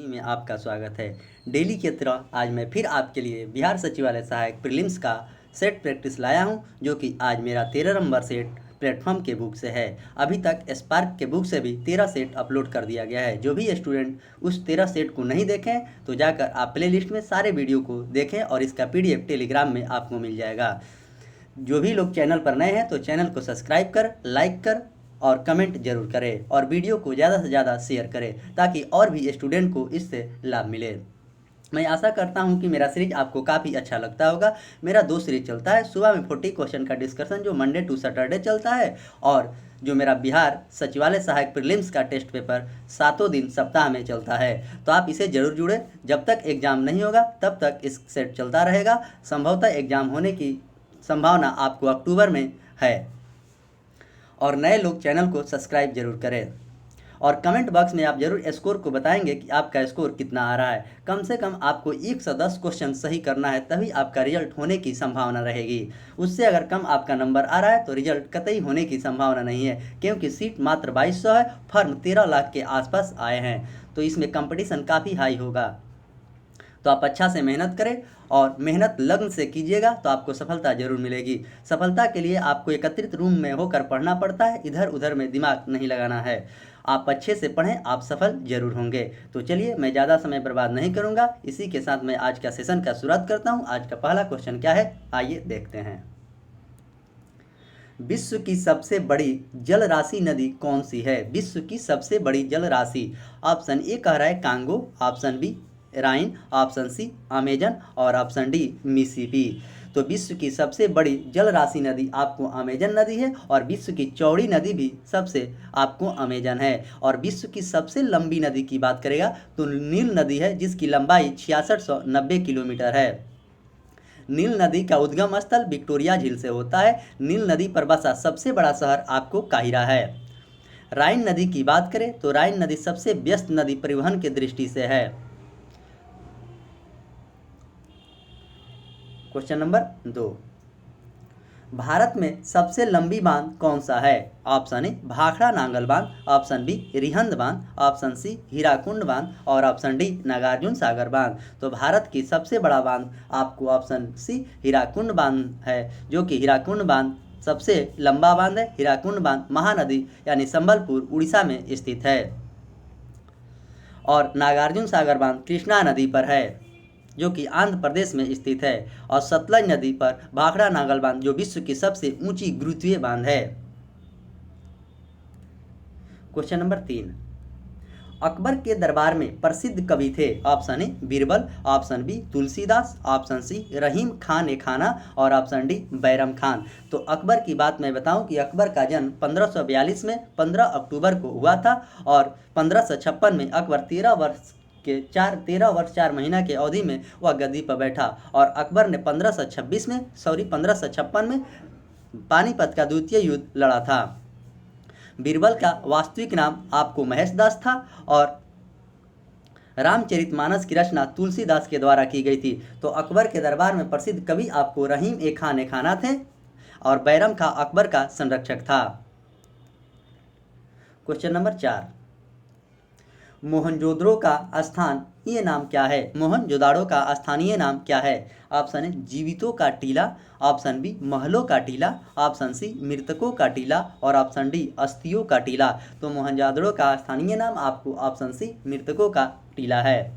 में आपका स्वागत है। डेली की तरह आज मैं फिर आपके लिए बिहार सचिवालय सहायक प्रीलिम्स का सेट प्रैक्टिस लाया हूं, जो कि आज मेरा 13 नंबर सेट प्लेटफॉर्म के बुक से है। अभी तक स्पार्क के बुक से भी 13 सेट अपलोड कर दिया गया है। जो भी स्टूडेंट उस 13 सेट को नहीं देखें तो जाकर आप प्ले लिस्ट में सारे वीडियो को देखें और इसका PDF टेलीग्राम में आपको मिल जाएगा। जो भी लोग चैनल पर नए हैं तो चैनल को सब्सक्राइब कर, लाइक कर और कमेंट जरूर करें और वीडियो को ज़्यादा से ज़्यादा शेयर करें ताकि और भी स्टूडेंट को इससे लाभ मिले। मैं आशा करता हूं कि मेरा सीरीज आपको काफ़ी अच्छा लगता होगा। मेरा 2 सीरीज चलता है। सुबह में 40 क्वेश्चन का डिस्कशन जो मंडे टू सैटरडे चलता है, और जो मेरा बिहार सचिवालय सहायक प्रीलिम्स का टेस्ट पेपर 7 दिन सप्ताह में चलता है। तो आप इसे जरूर जुड़े। जब तक एग्ज़ाम नहीं होगा तब तक इस सेट चलता रहेगा। संभवतः एग्ज़ाम होने की संभावना आपको अक्टूबर में है। और नए लोग चैनल को सब्सक्राइब जरूर करें और कमेंट बॉक्स में आप जरूर स्कोर को बताएंगे कि आपका स्कोर कितना आ रहा है। कम से कम आपको 110 क्वेश्चन सही करना है, तभी आपका रिजल्ट होने की संभावना रहेगी। उससे अगर कम आपका नंबर आ रहा है तो रिजल्ट कतई होने की संभावना नहीं है, क्योंकि सीट मात्र 2200 है। फॉर्म 13 लाख के आसपास आए हैं, तो इसमें कंपटीशन काफ़ी हाई होगा। तो आप अच्छा से मेहनत करें और मेहनत लगन से कीजिएगा तो आपको सफलता जरूर मिलेगी। सफलता के लिए आपको एकत्रित रूम में होकर पढ़ना पड़ता है, इधर उधर में दिमाग नहीं लगाना है। आप अच्छे से पढ़ें, आप सफल जरूर होंगे। तो चलिए, मैं ज़्यादा समय बर्बाद नहीं करूंगा। इसी के साथ मैं आज का सेशन का शुरुआत करता हूं। आज का पहला क्वेश्चन क्या है, आइए देखते हैं। विश्व की सबसे बड़ी जल राशि नदी कौन सी है? विश्व की सबसे बड़ी जल राशि। ऑप्शन ए कह रहा है कांगो, ऑप्शन बी राइन, ऑप्शन सी अमेजन और ऑप्शन डी मिसिसिपी। तो विश्व की सबसे बड़ी जल राशि नदी आपको अमेजन नदी है, और विश्व की चौड़ी नदी भी सबसे आपको अमेजन है। और विश्व की सबसे लंबी नदी की बात करेगा तो नील नदी है, जिसकी लंबाई 6690 किलोमीटर है। नील नदी का उद्गम स्थल विक्टोरिया झील से होता है। नील नदी पर बसा सबसे बड़ा शहर आपको काहिरा है। राइन नदी की बात करें तो राइन नदी सबसे व्यस्त नदी परिवहन की दृष्टि से है। क्वेश्चन नंबर 2, भारत में सबसे लंबी बांध कौन सा है? ऑप्शन ए भाखड़ा नांगल बांध, ऑप्शन बी रिहंद बांध, ऑप्शन सी हीराकुंड बांध और ऑप्शन डी नागार्जुन सागर बांध। तो भारत की सबसे बड़ा बांध आपको ऑप्शन सी हीराकुंड बांध है, जो कि हीराकुंड बांध सबसे लंबा बांध है। हीराकुंड बांध महानदी यानी संबलपुर उड़ीसा में स्थित है। और नागार्जुन सागर बांध कृष्णा नदी पर है, जो कि आंध्र प्रदेश में स्थित है। और सतलज नदी पर भाखड़ा नांगल बांध जो विश्व की सबसे ऊंची गुरुत्वीय बांध है। क्वेश्चन नंबर 3, अकबर के दरबार में प्रसिद्ध कवि थे? Option A Birbal, option B Tulsidas, option C Rahim Khan ए खाना और ऑप्शन डी बैरम खान। तो अकबर की बात मैं बताऊं कि अकबर का जन्म 1542 में 15 अक्टूबर को हुआ था, और 1556 में अकबर 13 वर्ष 4 महीना के अवधि में वह गद्दी पर बैठा। और अकबर ने 1556 में पानीपत का द्वितीय युद्ध लड़ा था। बीरबल का वास्तविक नाम आपको महेश दास था, और रामचरितमानस की रचना तुलसीदास के द्वारा की गई थी। तो अकबर के दरबार में प्रसिद्ध कवि आपको रहीम ए खाना थे, और बैरम खां अकबर का संरक्षक था। क्वेश्चन नंबर 4, मोहनजोदड़ो का स्थानीय नाम क्या है? मोहनजोदाड़ो का स्थानीय नाम क्या है? ऑप्शन ए जीवितों का टीला, ऑप्शन बी महलों का टीला, ऑप्शन सी मृतकों का टीला और ऑप्शन डी अस्थियों का टीला। तो मोहनजोदड़ो का स्थानीय नाम आपको ऑप्शन सी मृतकों का टीला है।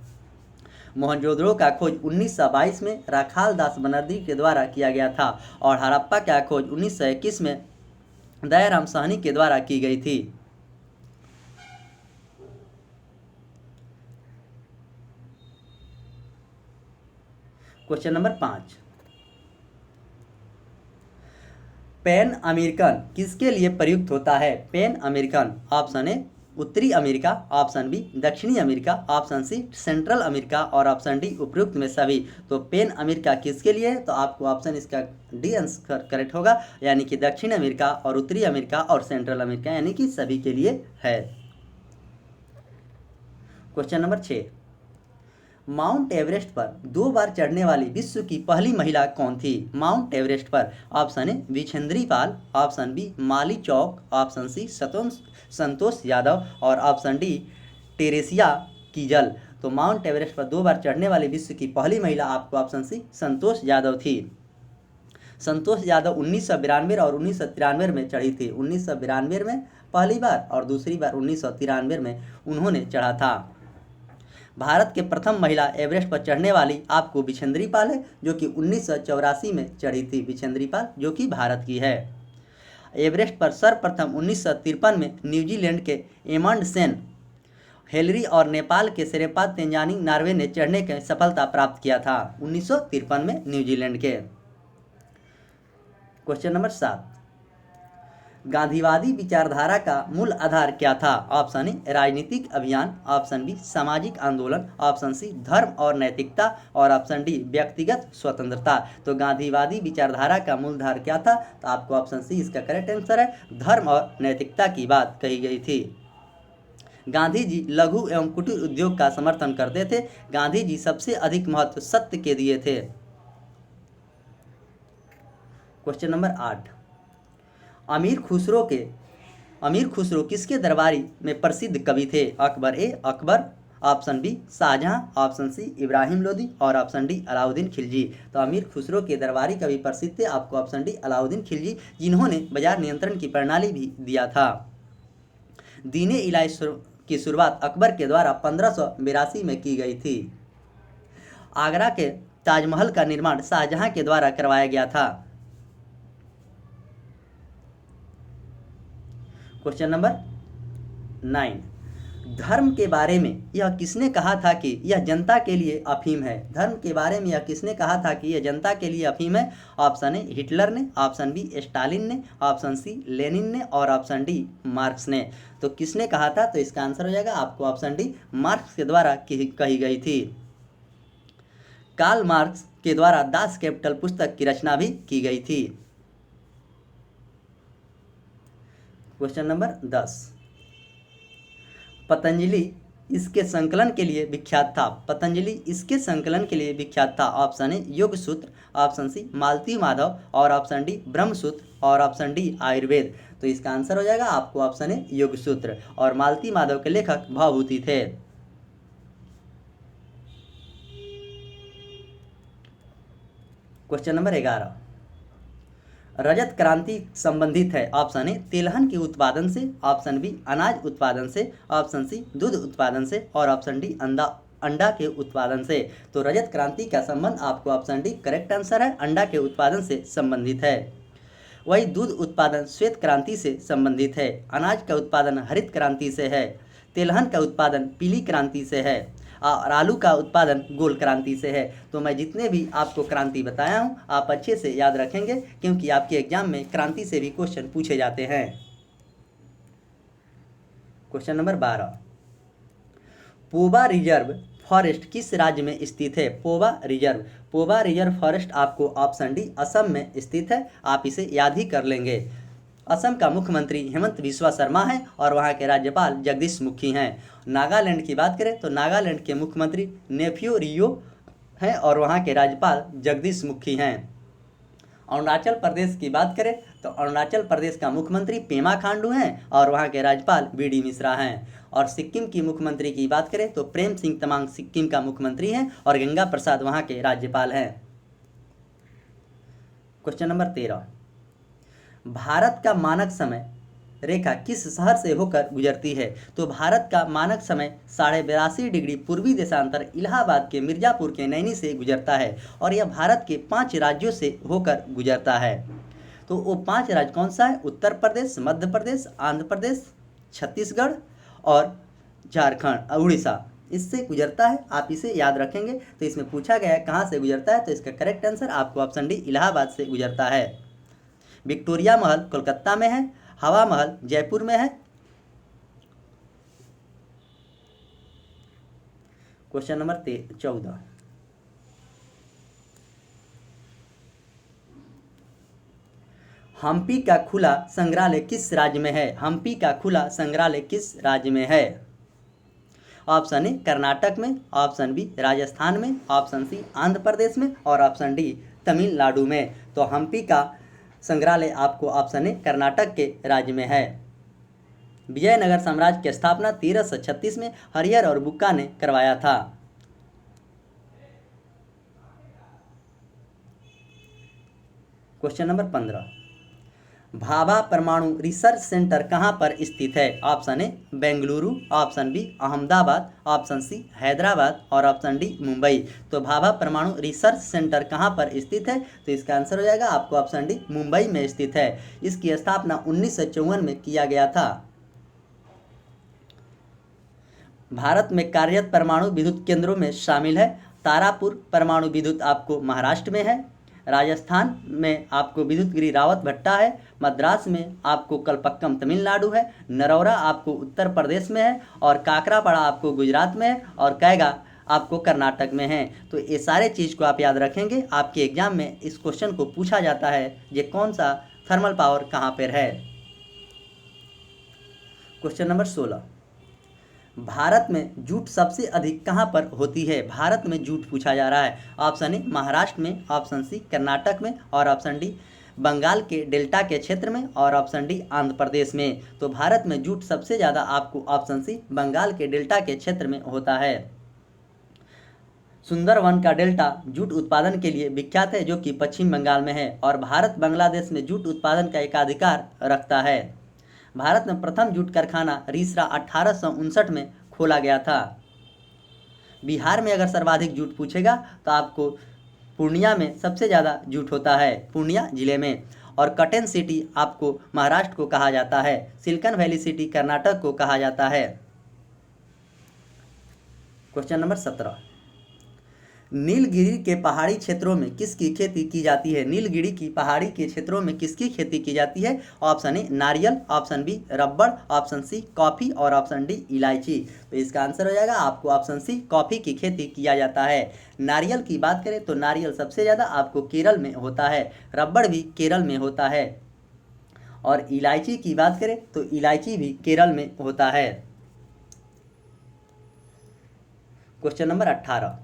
मोहनजोदड़ो का खोज 1922 में राखाल दास बनर्जी के द्वारा किया गया था, और हड़प्पा का खोज 1921 में दयाराम साहनी के द्वारा की गई थी। क्वेश्चन नंबर 5, पैन अमेरिकन किसके लिए प्रयुक्त होता है? पैन अमेरिकन, ऑप्शन ए उत्तरी अमेरिका, ऑप्शन बी दक्षिणी America, option C central America और ऑप्शन डी उपयुक्त में सभी। तो पैन अमेरिका किसके लिए है? तो आपको ऑप्शन इसका डी आंसर करेक्ट होगा, यानी कि दक्षिण अमेरिका और उत्तरी अमेरिका और सेंट्रल अमेरिका, यानी कि सभी के लिए है। क्वेश्चन नंबर 6, माउंट एवरेस्ट पर 2 बार चढ़ने वाली विश्व की पहली महिला कौन थी? माउंट एवरेस्ट पर option A Bachendri Pal, option B Mali Chowk, option C Santosh Yadav और ऑप्शन डी टेरेसिया कीजल। तो माउंट एवरेस्ट पर 2 बार चढ़ने वाली विश्व की पहली महिला आपको ऑप्शन सी संतोष यादव थी। संतोष यादव 1992 और 1993 में चढ़ी थी। 1992 में पहली बार और दूसरी बार 1993 में उन्होंने चढ़ा था। भारत के प्रथम महिला एवरेस्ट पर चढ़ने वाली आपको बिछेंद्री पाल है, जो कि 1984 में चढ़ी थी। बिछेंद्री पाल जो कि भारत की है। एवरेस्ट पर सर्वप्रथम 1953 में न्यूजीलैंड के एमंडसेन हेलरी और नेपाल के शेरपा तेंजानी नार्वे ने चढ़ने की सफलता प्राप्त किया था 1953 में न्यूजीलैंड के। क्वेश्चन नंबर 7, गांधीवादी विचारधारा का मूल आधार क्या था? ऑप्शन ए राजनीतिक अभियान, ऑप्शन बी सामाजिक आंदोलन, ऑप्शन सी धर्म और नैतिकता और ऑप्शन डी व्यक्तिगत स्वतंत्रता। तो गांधीवादी विचारधारा का मूल आधार क्या था? तो आपको ऑप्शन सी इसका करेक्ट आंसर है, धर्म और नैतिकता की बात कही गई थी। गांधी जी लघु एवं कुटीर उद्योग का समर्थन करते थे। गांधी जी सबसे अधिक महत्व सत्य के दिए थे। क्वेश्चन नंबर 8, अमीर खुसरो किसके दरबारी में प्रसिद्ध कवि थे? Akbar A Akbar, option B Shahjahan, option C Ibrahim Lodi और ऑप्शन डी अलाउद्दीन खिलजी। तो अमीर खुसरो के दरबारी कवि प्रसिद्ध थे आपको ऑप्शन डी अलाउद्दीन खिलजी, जिन्होंने बाजार नियंत्रण की प्रणाली भी दिया था। दीने इलाही की शुरुआत अकबर के द्वारा 1582 में की गई थी। आगरा के ताजमहल का निर्माण शाहजहां के द्वारा करवाया गया था। क्वेश्चन नंबर 9, धर्म के बारे में यह किसने कहा था कि यह जनता के लिए अफीम है? धर्म के बारे में यह किसने कहा था कि यह जनता के लिए अफीम है? ऑप्शन ए हिटलर ने, ऑप्शन बी स्टालिन ने, ऑप्शन सी लेनिन ने और ऑप्शन डी मार्क्स ने। तो किसने कहा था? तो इसका आंसर हो जाएगा आपको ऑप्शन डी मार्क्स के द्वारा कही गई थी। कार्ल मार्क्स के द्वारा दास कैपिटल पुस्तक की रचना भी की गई थी। क्वेश्चन नंबर 10, पतंजलि इसके संकलन के लिए विख्यात था? पतंजलि इसके संकलन के लिए विख्यात था? ऑप्शन ए योग सूत्र, ऑप्शन सी मालती माधव और ऑप्शन डी ब्रह्म सूत्र और ऑप्शन डी आयुर्वेद। तो इसका आंसर हो जाएगा आपको ऑप्शन ए योग सूत्र, और मालती माधव के लेखक भवभूति थे। क्वेश्चन नंबर 11, रजत क्रांति संबंधित है? ऑप्शन ए तिलहन के उत्पादन से, ऑप्शन बी अनाज उत्पादन से, ऑप्शन सी दूध उत्पादन से और ऑप्शन डी अंडा के उत्पादन से। तो रजत क्रांति का संबंध आपको ऑप्शन डी करेक्ट आंसर है, अंडा के उत्पादन से संबंधित है। वही दूध उत्पादन श्वेत क्रांति से संबंधित है। अनाज का उत्पादन हरित क्रांति से है। तिलहन का उत्पादन पीली क्रांति से है और आलू का उत्पादन गोल क्रांति से है। तो मैं जितने भी आपको क्रांति बताया हूँ आप अच्छे से याद रखेंगे, क्योंकि आपके एग्जाम में क्रांति से भी क्वेश्चन पूछे जाते हैं। क्वेश्चन नंबर 12, पोबा रिजर्व फॉरेस्ट किस राज्य में स्थित है? पोबा रिजर्व फॉरेस्ट आपको ऑप्शन डी असम में स्थित है। आप इसे याद ही कर लेंगे। असम का मुख्यमंत्री हेमंत बिस्वा शर्मा है और वहाँ के राज्यपाल जगदीश मुखी हैं। नागालैंड की बात करें तो नागालैंड के मुख्यमंत्री नेफ्यू रियो हैं और वहाँ के राज्यपाल जगदीश मुखी हैं। अरुणाचल प्रदेश की बात करें तो अरुणाचल प्रदेश का मुख्यमंत्री पेमा खांडू हैं और वहाँ के राज्यपाल बीडी मिश्रा हैं। और सिक्किम की मुख्यमंत्री की बात करें तो प्रेम सिंह तमांग सिक्किम का मुख्यमंत्री हैं और गंगा प्रसाद वहाँ के राज्यपाल हैं। क्वेश्चन नंबर 13, भारत का मानक समय रेखा किस शहर से होकर गुजरती है? तो भारत का मानक समय 82.5 डिग्री पूर्वी देशांतर इलाहाबाद के मिर्जापुर के नैनी से गुजरता है और यह भारत के 5 राज्यों से होकर गुजरता है। तो वो 5 राज्य कौन सा है? उत्तर प्रदेश, मध्य प्रदेश, आंध्र प्रदेश, छत्तीसगढ़ और झारखंड, उड़ीसा, इससे गुजरता है। आप इसे याद रखेंगे। तो इसमें पूछा गया है कहाँ से गुजरता है, तो इसका करेक्ट आंसर आपको ऑप्शन डी इलाहाबाद से गुजरता है। विक्टोरिया महल कोलकाता में है, हवा महल जयपुर में है। क्वेश्चन नंबर 14, हम्पी का खुला संग्रहालय किस राज्य में है? हम्पी का खुला संग्रहालय किस राज्य में है? ऑप्शन ए कर्नाटक में, ऑप्शन बी राजस्थान में, ऑप्शन सी आंध्र प्रदेश में और ऑप्शन डी तमिलनाडु में। तो हम्पी का संग्रहालय आपको ऑप्शन ए कर्नाटक के राज्य में है। विजयनगर साम्राज्य की स्थापना 1336 में हरिहर और बुक्का ने करवाया था। क्वेश्चन नंबर 15, भाभा परमाणु रिसर्च सेंटर कहाँ पर स्थित है? Option A Bengaluru, option B Ahmedabad, option C Hyderabad और ऑप्शन डी मुंबई। तो भाभा परमाणु रिसर्च सेंटर कहाँ पर स्थित है? तो इसका आंसर हो जाएगा आपको ऑप्शन डी मुंबई में स्थित है। इसकी स्थापना 1954 में किया गया था। भारत में कार्यरत परमाणु विद्युत केंद्रों में शामिल है तारापुर परमाणु विद्युत आपको महाराष्ट्र में है, राजस्थान में आपको विद्युत गिरी रावत भट्टा है, मद्रास में आपको कलपक्कम तमिलनाडु है, नरौरा आपको उत्तर प्रदेश में है और काकरापाड़ा आपको गुजरात में है और कैगा आपको कर्नाटक में है। तो ये सारे चीज़ को आप याद रखेंगे। आपके एग्जाम में इस क्वेश्चन को पूछा जाता है ये कौन सा थर्मल पावर कहाँ पर है। क्वेश्चन नंबर 16, भारत में जूट सबसे अधिक कहाँ पर होती है? भारत में जूट पूछा जा रहा है। ऑप्शन ए महाराष्ट्र में, ऑप्शन सी कर्नाटक में और ऑप्शन डी बंगाल के डेल्टा के क्षेत्र में और ऑप्शन डी आंध्र प्रदेश में। तो भारत में जूट सबसे ज़्यादा आपको ऑप्शन सी बंगाल के डेल्टा के क्षेत्र में होता है। सुंदरवन का डेल्टा जूट उत्पादन के लिए विख्यात है जो कि पश्चिम बंगाल में है और भारत बांग्लादेश में जूट उत्पादन का एकाधिकार रखता है। भारत में प्रथम जूट कारखाना रीसरा 1859 में खोला गया था। बिहार में अगर सर्वाधिक जूट पूछेगा तो आपको पूर्णिया में सबसे ज़्यादा जूट होता है, पूर्णिया जिले में। और कॉटन सिटी आपको महाराष्ट्र को कहा जाता है, सिलिकॉन वैली सिटी कर्नाटक को कहा जाता है। क्वेश्चन नंबर 17, नीलगिरी के पहाड़ी क्षेत्रों में किसकी खेती की जाती है? नीलगिरी की पहाड़ी के क्षेत्रों में किसकी खेती की जाती है? ऑप्शन ए नारियल, ऑप्शन बी रबड़, ऑप्शन सी कॉफ़ी और ऑप्शन डी इलायची। तो इसका आंसर हो जाएगा आपको ऑप्शन सी कॉफ़ी की खेती किया जाता है। नारियल की बात करें तो नारियल सबसे ज़्यादा आपको केरल में होता है, रबड़ भी केरल में होता है और इलायची की बात करें तो इलायची भी केरल में होता है। Question number 18,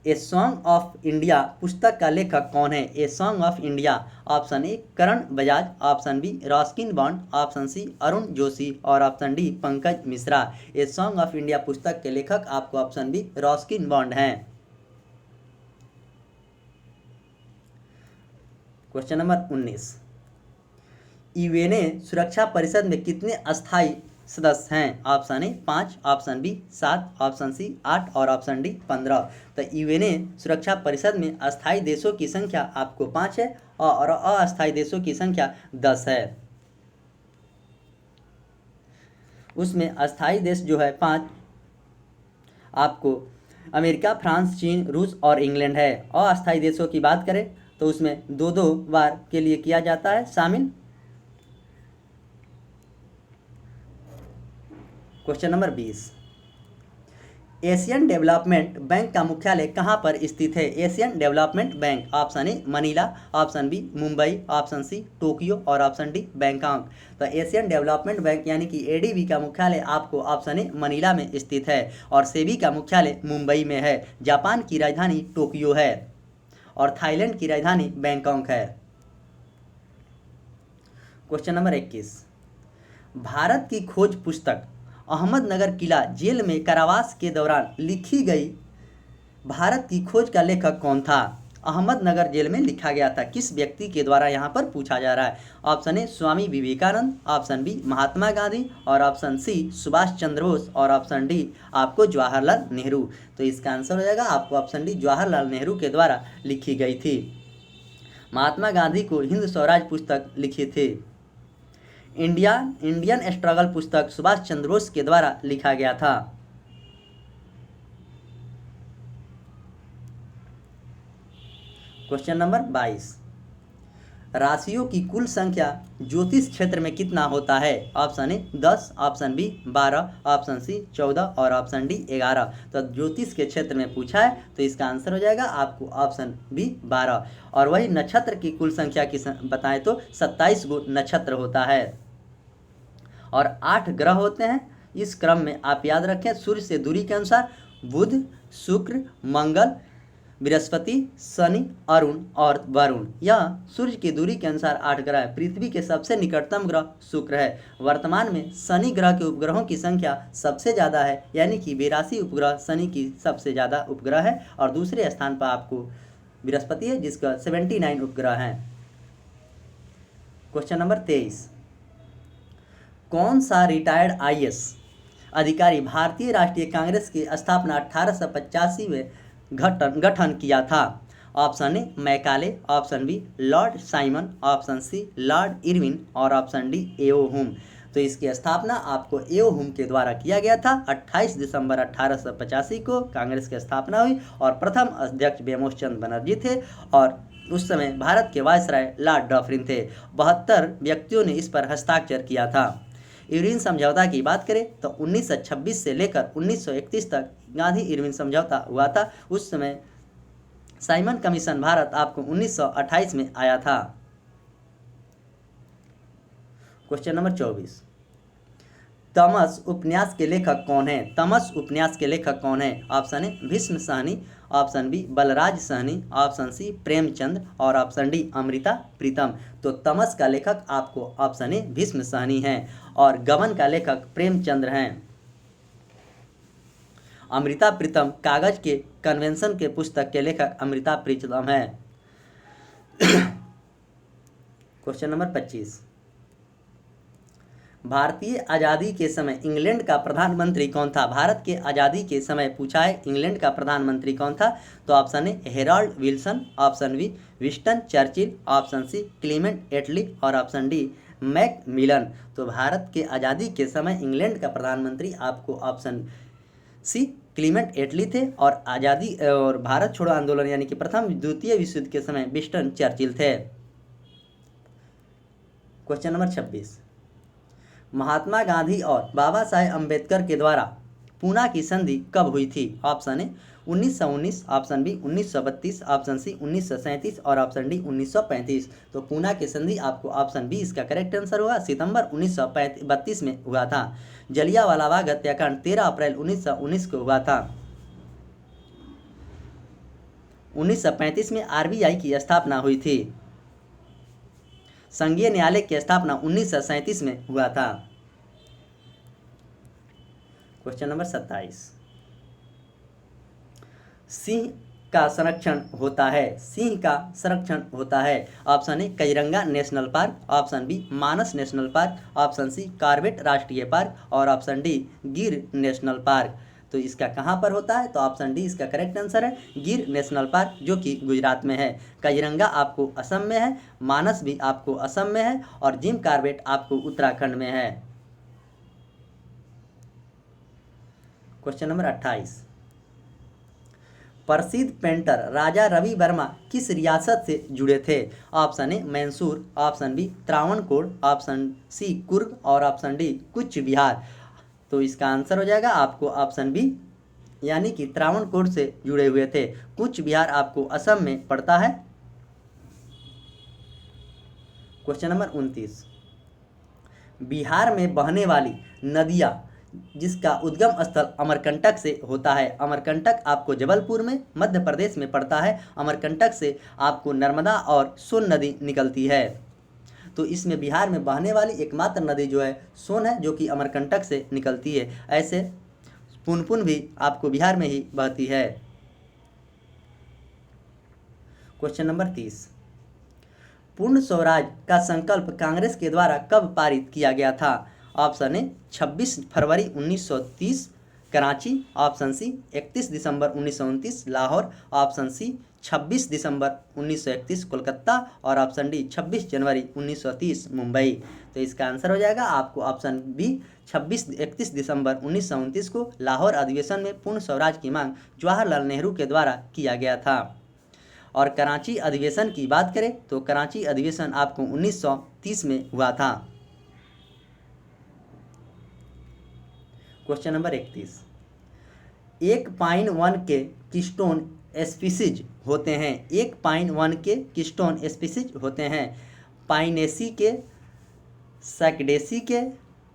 A song of India पुस्तक का लेखक कौन है? A song of India, option A Karan Bajaj, option B Ruskin Bond, option C Arun Joshi और option D Pankaj Mishra. A song of India पुस्तक के लेखक आपको ऑप्शन बी रस्किन बॉन्ड हैं। क्वेश्चन नंबर 19, यूएनए सुरक्षा परिषद में कितने अस्थायी सदस्य हैं? Option A 5, option B 7, option C 8 और ऑप्शन डी 15। तो यूएनए सुरक्षा परिषद में अस्थायी देशों की संख्या आपको 5 है और अस्थायी देशों की संख्या 10 है। उसमें अस्थायी देश जो है 5 आपको अमेरिका, फ्रांस, चीन, रूस और इंग्लैंड है। अस्थायी देशों की बात करें तो उसमें 2-2 बार के लिए किया जाता है शामिल। Question number 20, Asian development bank का मुख्यालय कहाँ पर स्थित है? Asian development bank, option A Manila, option B Mumbai, option C Tokyo और ऑप्शन डी बैंकॉक। तो एशियन डेवलपमेंट बैंक यानी कि एडीबी का मुख्यालय आपको ऑप्शन ए मनीला में स्थित है और सेबी का मुख्यालय मुंबई में है। जापान की राजधानी टोक्यो है और थाईलैंड की राजधानी बैंकॉक है। क्वेश्चन नंबर 21, भारत की खोज पुस्तक अहमदनगर किला जेल में कारावास के दौरान लिखी गई भारत की खोज का लेखक कौन था? अहमदनगर जेल में लिखा गया था, किस व्यक्ति के द्वारा यहाँ पर पूछा जा रहा है। Option A Swami Vivekananda, option B Mahatma Gandhi और ऑप्शन सी सुभाष चंद्र बोस और ऑप्शन डी आपको जवाहरलाल नेहरू। तो इसका आंसर हो जाएगा आपको ऑप्शन डी जवाहरलाल नेहरू के द्वारा लिखी गई थी। महात्मा गांधी को हिंद स्वराज पुस्तक लिखी थी। इंडियन स्ट्रगल पुस्तक सुभाष चंद्र बोस के द्वारा लिखा गया था। क्वेश्चन नंबर 22, राशियों की कुल संख्या ज्योतिष क्षेत्र में कितना होता है? Option A 10, option B 12, option C 14 और ऑप्शन डी 11। तो ज्योतिष के क्षेत्र में पूछा है तो इसका आंसर हो जाएगा आपको ऑप्शन बी 12। और वही नक्षत्र की कुल संख्या की बताएं तो 27 गो नक्षत्र होता है और 8 ग्रह होते हैं। इस क्रम में आप याद रखें सूर्य से दूरी के अनुसार बुध, शुक्र, मंगल, बृहस्पति, शनि, अरुण और वरुण। यह सूर्य की दूरी के अनुसार 8 ग्रह है। पृथ्वी के सबसे निकटतम ग्रह शुक्र है। वर्तमान में शनि ग्रह के उपग्रहों की संख्या सबसे ज़्यादा है, यानी कि 82 उपग्रह शनि की सबसे ज़्यादा उपग्रह है, और दूसरे स्थान पर आपको बृहस्पति है जिसका 79 उपग्रह हैं। क्वेश्चन नंबर 23, कौन सा रिटायर्ड आईएएस अधिकारी भारतीय राष्ट्रीय कांग्रेस की स्थापना 1885 में गठन किया था? Option A Macaulay, option B lord Simon, option C lord Irwin और ऑप्शन डी एओ हुम। तो इसकी स्थापना आपको एओ हुम के द्वारा किया गया था। 28 दिसंबर 1885 को कांग्रेस की स्थापना हुई और प्रथम अध्यक्ष बेमोशचंद बनर्जी थे, और उस समय भारत के वायसराय लॉर्ड डफरिन थे। 72 व्यक्तियों ने इस पर हस्ताक्षर किया था। इरविन समझौता की बात करें तो 1926 से लेकर 1931 तक गांधी इरविन समझौता हुआ था। उस समय साइमन कमीशन भारत आपको 1928 में आया था। क्वेश्चन नंबर 24, तमस उपन्यास के लेखक कौन है? तमस उपन्यास के लेखक कौन है? Option A Bhisham Sahni, option B Balraj Sahni, option C Premchand और ऑप्शन डी अमृता प्रीतम। तो तमस का लेखक आपको ऑप्शन ए भीष्म सहनी है, और गबन का लेखक प्रेमचंद्र हैं। अमृता प्रीतम कागज के कन्वेंशन के पुस्तक के लेखक अमृता प्रीतम है। क्वेश्चन नंबर 25, भारतीय आज़ादी के समय इंग्लैंड का प्रधानमंत्री कौन था? भारत के आज़ादी के समय पूछा है इंग्लैंड का प्रधानमंत्री कौन था? तो option A Harold Wilson, option B Winston Churchill, option C Clement Attlee और ऑप्शन डी मैकमिलन। तो भारत के आज़ादी के समय इंग्लैंड का प्रधानमंत्री आपको ऑप्शन सी क्लीमेंट एटली थे, और आज़ादी और भारत छोड़ो आंदोलन यानी कि प्रथम द्वितीय विश्व युद्ध के समय विंस्टन चर्चिल थे। क्वेश्चन नंबर 26, महात्मा गांधी और बाबा साहेब अम्बेडकर के द्वारा पूना की संधि कब हुई थी? Option A 1919, option B 1932, option C 1937 और ऑप्शन डी 1935। तो पूना की संधि आपको ऑप्शन बी इसका करेक्ट आंसर होगा, सितंबर 1932 में हुआ था। जलियांवाला बाग हत्याकांड 13 अप्रैल 1919 को हुआ था। 1935 में आरबीआई की स्थापना हुई थी। संघीय न्यायालय की स्थापना 1937 में हुआ था। क्वेश्चन नंबर 27, सिंह का संरक्षण होता है? सिंह का संरक्षण होता है। Option A Kaziranga national park, option B Manas national park, option C Corbett राष्ट्रीय पार्क और option D Gir national park. तो इसका कहाँ पर होता है? तो ऑप्शन डी इसका करेक्ट आंसर है, गिर नेशनल पार्क, जो कि गुजरात में है। काजीरंगा आपको असम में है, मानस भी आपको असम में है और जिम कॉर्बेट आपको उत्तराखंड में है। क्वेश्चन नंबर 28, प्रसिद्ध पेंटर राजा रवि वर्मा किस रियासत से जुड़े थे? Option A Mysore, option B Travancore, option C Coorg और ऑप्शन डी कूच बिहार। तो इसका आंसर हो जाएगा आपको ऑप्शन बी, यानी कि त्रावणकोर से जुड़े हुए थे। कूच बिहार आपको असम में पड़ता है। क्वेश्चन नंबर 29, बिहार में बहने वाली नदियाँ जिसका उद्गम स्थल अमरकंटक से होता है। अमरकंटक आपको जबलपुर में मध्य प्रदेश में पड़ता है। अमरकंटक से आपको नर्मदा और सोन नदी निकलती है। तो इसमें बिहार में बहने वाली एकमात्र नदी जो है सोन है, जो कि अमरकंटक से निकलती है। ऐसे पुनपुन भी आपको बिहार में ही बहती है। क्वेश्चन नंबर 30, पूर्ण स्वराज का संकल्प कांग्रेस के द्वारा कब पारित किया गया था? ऑप्शन ए 26 फरवरी 1930 कराची, ऑप्शन सी 31 दिसंबर 1929 लाहौर, ऑप्शन सी 26 दिसंबर 1931 कोलकाता और ऑप्शन डी 26 जनवरी 1930 मुंबई। तो इसका आंसर हो जाएगा आपको ऑप्शन बी 31 दिसंबर 1929 को लाहौर अधिवेशन में पूर्ण स्वराज की मांग जवाहरलाल नेहरू के द्वारा किया गया था। और कराची अधिवेशन की बात करें तो कराची अधिवेशन आपको 1930 में हुआ था। क्वेश्चन नंबर 31, एक पाइन वन के किस्टोन स्पीसीज होते हैं। एक पाइन वन के किस्टोन स्पीसीज होते हैं पाइनेसी के, सैकडेसी के,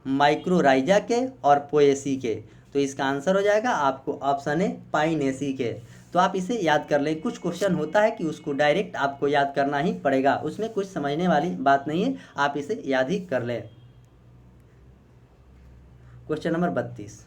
माइक्रोराइजा के और पोएसी के। तो इसका आंसर हो जाएगा आपको ऑप्शन ए पाइनेसी के। तो आप इसे याद कर लें। कुछ क्वेश्चन होता है कि उसको डायरेक्ट आपको याद करना ही पड़ेगा, उसमें कुछ समझने वाली बात नहीं है, आप इसे याद ही कर लें। क्वेश्चन नंबर 32,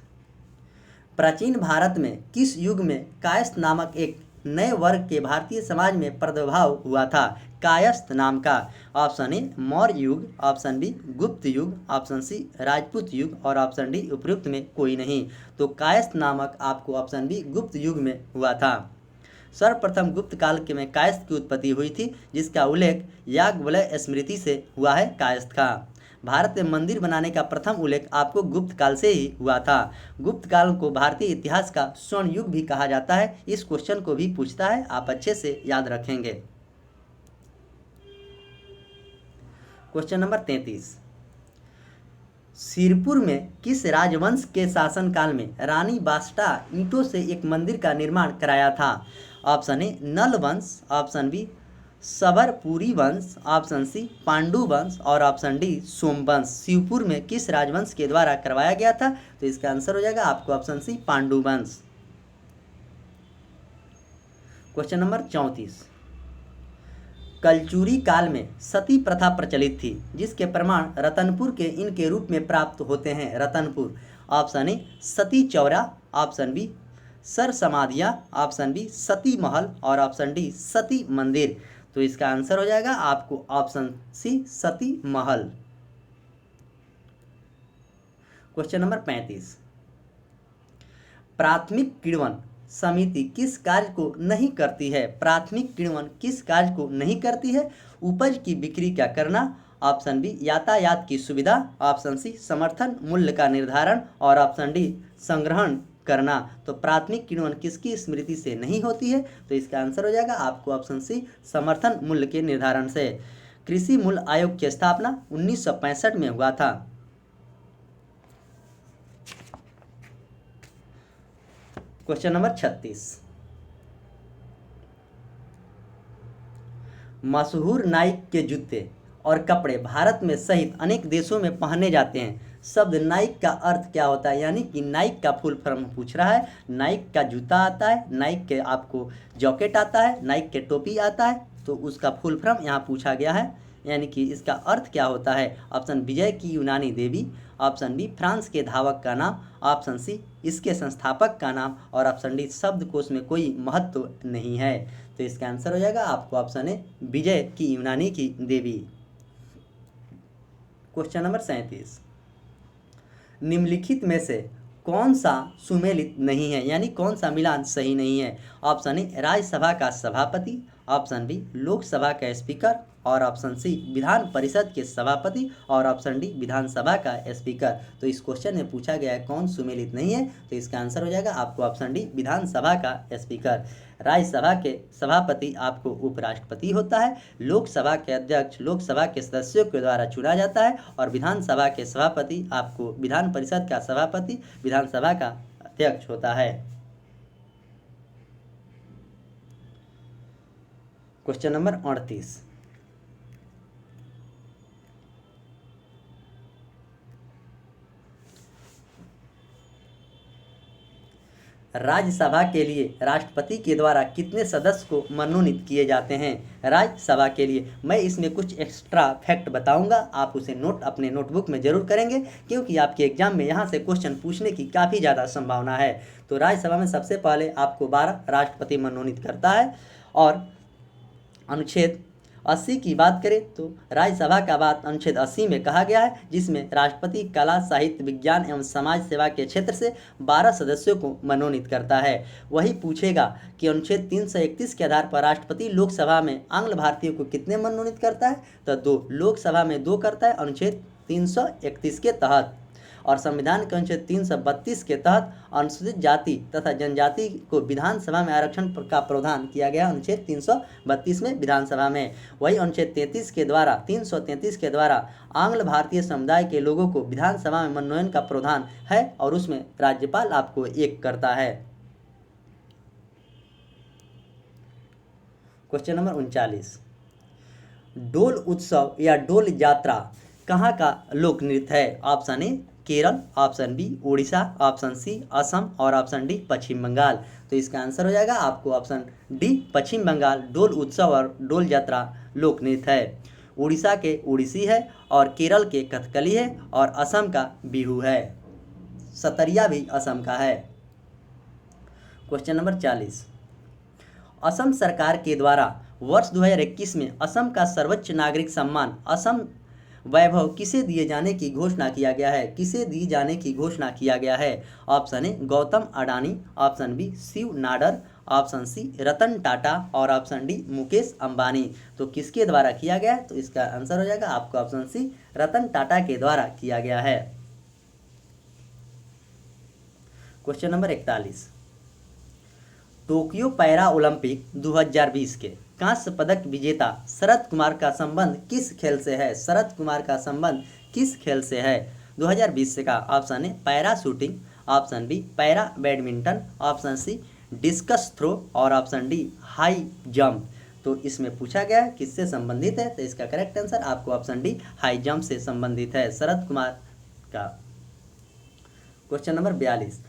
प्राचीन भारत में किस युग में कायस्थ नामक एक नए वर्ग के भारतीय समाज में प्रादुर्भाव हुआ था? कायस्थ नाम का। ऑप्शन ए मौर्य युग, ऑप्शन बी गुप्त युग, ऑप्शन सी राजपूत युग और ऑप्शन डी उपयुक्त में कोई नहीं। तो कायस्थ नामक आपको ऑप्शन बी गुप्त युग में हुआ था। सर्वप्रथम गुप्त काल के में कायस्थ की उत्पत्ति हुई थी, जिसका उल्लेख याज्ञवल्क्य स्मृति से हुआ है कायस्थ का। भारत में मंदिर बनाने का प्रथम उल्लेख आपको गुप्त काल से ही हुआ था। गुप्त काल को भारतीय इतिहास का स्वर्ण युग भी कहा जाता है। इस क्वेश्चन को भी पूछता है, आप अच्छे से याद रखेंगे। क्वेश्चन नंबर 33, सिरपुर में किस राजवंश के शासनकाल में रानी बाष्टा ईंटों से एक मंदिर का निर्माण कराया था? ऑप्शन ए नल वंश, ऑप्शन बी सबरपुरी वंश, ऑप्शन सी पांडु वंश और ऑप्शन डी सोमवंश। शिवपुर में किस राजवंश के द्वारा करवाया गया था? तो इसका आंसर हो जाएगा आपको ऑप्शन सी पांडु वंश। क्वेश्चन नंबर 34, कलचुरी काल में सती प्रथा प्रचलित थी, जिसके प्रमाण रतनपुर के इनके रूप में प्राप्त होते हैं। Ratanpur. Option A Sati Chaura, option B सर समाधिया, ऑप्शन बी सती महल और ऑप्शन डी सती मंदिर। तो इसका आंसर हो जाएगा आपको ऑप्शन सी सती महल। क्वेश्चन नंबर 35, प्राथमिक किण्वन समिति किस कार्य को नहीं करती है? प्राथमिक किण्वन किस कार्य को नहीं करती है? उपज की बिक्री क्या करना, ऑप्शन बी यातायात की सुविधा, ऑप्शन सी समर्थन मूल्य का निर्धारण और ऑप्शन डी संग्रहण करना। तो प्राथमिक किण्वन किसकी स्मृति से नहीं होती है? तो इसका आंसर हो जाएगा आपको ऑप्शन सी समर्थन मूल्य के निर्धारण से। कृषि मूल्य आयोग की स्थापना 1965 में हुआ था। क्वेश्चन नंबर 36, मशहूर नाइक के जूते और कपड़े भारत में सहित अनेक देशों में पहने जाते हैं। शब्द नाइक का अर्थ क्या होता है? यानी कि नाइक का फुल फॉर्म पूछ रहा है। नाइक का जूता आता है, नाइक के आपको जैकेट आता है, नाइक के टोपी आता है, तो उसका फुल फॉर्म यहाँ पूछा गया है। यानी कि इसका अर्थ क्या होता है? ऑप्शन विजय की यूनानी देवी, ऑप्शन बी फ्रांस के धावक का नाम, ऑप्शन सी इसके संस्थापक का नाम और ऑप्शन डी शब्दकोश में कोई महत्व नहीं है। तो इसका आंसर हो जाएगा आपको ऑप्शन ए विजय की यूनानी की देवी। क्वेश्चन नंबर 37, निम्नलिखित में से कौन सा सुमेलित नहीं है, यानी कौन सा मिलान सही नहीं है? ऑप्शन ए राज्यसभा का सभापति, ऑप्शन बी लोकसभा का स्पीकर और ऑप्शन सी विधान परिषद के सभापति और ऑप्शन डी विधानसभा का स्पीकर। तो इस क्वेश्चन में पूछा गया है कौन सुमेलित नहीं है, तो इसका आंसर हो जाएगा आपको ऑप्शन डी विधानसभा का स्पीकर। राज्यसभा के सभापति आपको उपराष्ट्रपति होता है, लोकसभा के अध्यक्ष लोकसभा के सदस्यों के द्वारा चुना जाता है और विधानसभा के सभापति आपको विधान परिषद का सभापति विधानसभा का अध्यक्ष होता है। क्वेश्चन नंबर 38, राज्यसभा के लिए राष्ट्रपति के द्वारा कितने सदस्य को मनोनीत किए जाते हैं? राज्यसभा के लिए मैं इसमें कुछ एक्स्ट्रा फैक्ट बताऊंगा, आप उसे नोट अपने नोटबुक में जरूर करेंगे, क्योंकि आपके एग्जाम में यहाँ से क्वेश्चन पूछने की काफ़ी ज़्यादा संभावना है। तो राज्यसभा में सबसे पहले आपको 12 राष्ट्रपति मनोनीत करता है और अनुच्छेद 80 की बात करें तो राज्यसभा का बात अनुच्छेद 80 में कहा गया है, जिसमें राष्ट्रपति कला साहित्य विज्ञान एवं समाज सेवा के क्षेत्र से 12 सदस्यों को मनोनीत करता है। वही पूछेगा कि अनुच्छेद 331 के आधार पर राष्ट्रपति लोकसभा में आंग्ल भारतीयों को कितने मनोनीत करता है? तो 2, लोकसभा में 2 करता है अनुच्छेद 331 के तहत। और संविधान के अनुच्छेद 332 के तहत अनुसूचित जाति तथा जनजाति को विधानसभा में आरक्षण का प्रावधान किया गया अनुच्छेद 332 में विधानसभा में। वही अनुच्छेद 33 के द्वारा 333 के द्वारा आंग्ल भारतीय समुदाय के लोगों को विधानसभा में मनोनयन का प्रावधान है और उसमें राज्यपाल आपको 1 करता है। क्वेश्चन नंबर 39, डोल उत्सव या डोल यात्रा कहाँ का लोक नृत्य है? Option A Kerala, option B Orissa, option C Assam और ऑप्शन डी पश्चिम बंगाल। तो इसका आंसर हो जाएगा आपको ऑप्शन डी पश्चिम बंगाल। डोल उत्सव और डोल यात्रा लोक नृत्य है। उड़ीसा के उड़ीसी है और केरल के कथकली है और असम का बिहू है। सतरिया भी असम का है। क्वेश्चन नंबर 40, असम सरकार के द्वारा वर्ष 2021 में असम का सर्वोच्च नागरिक सम्मान असम वैभव किसे दिए जाने की घोषणा किया गया है? किसे दिए जाने की घोषणा किया गया है? Option A Gautam Adani, option B Shiv Nadar, option C Ratan Tata और ऑप्शन डी मुकेश अंबानी। तो किसके द्वारा किया गया है? तो इसका आंसर हो जाएगा आपका ऑप्शन सी रतन टाटा के द्वारा किया गया है। Question number 41, Tokyo para Olympic 2020 के कांस्य पदक विजेता शरद कुमार का संबंध किस खेल से है? शरद कुमार का संबंध किस खेल से है 2020 से का? Option A para shooting, option B para badminton, option C discus throw और ऑप्शन डी हाई जंप। तो इसमें पूछा गया है किससे संबंधित है? तो इसका करेक्ट आंसर आपको ऑप्शन डी हाई जंप से संबंधित है शरद कुमार का। क्वेश्चन नंबर 42,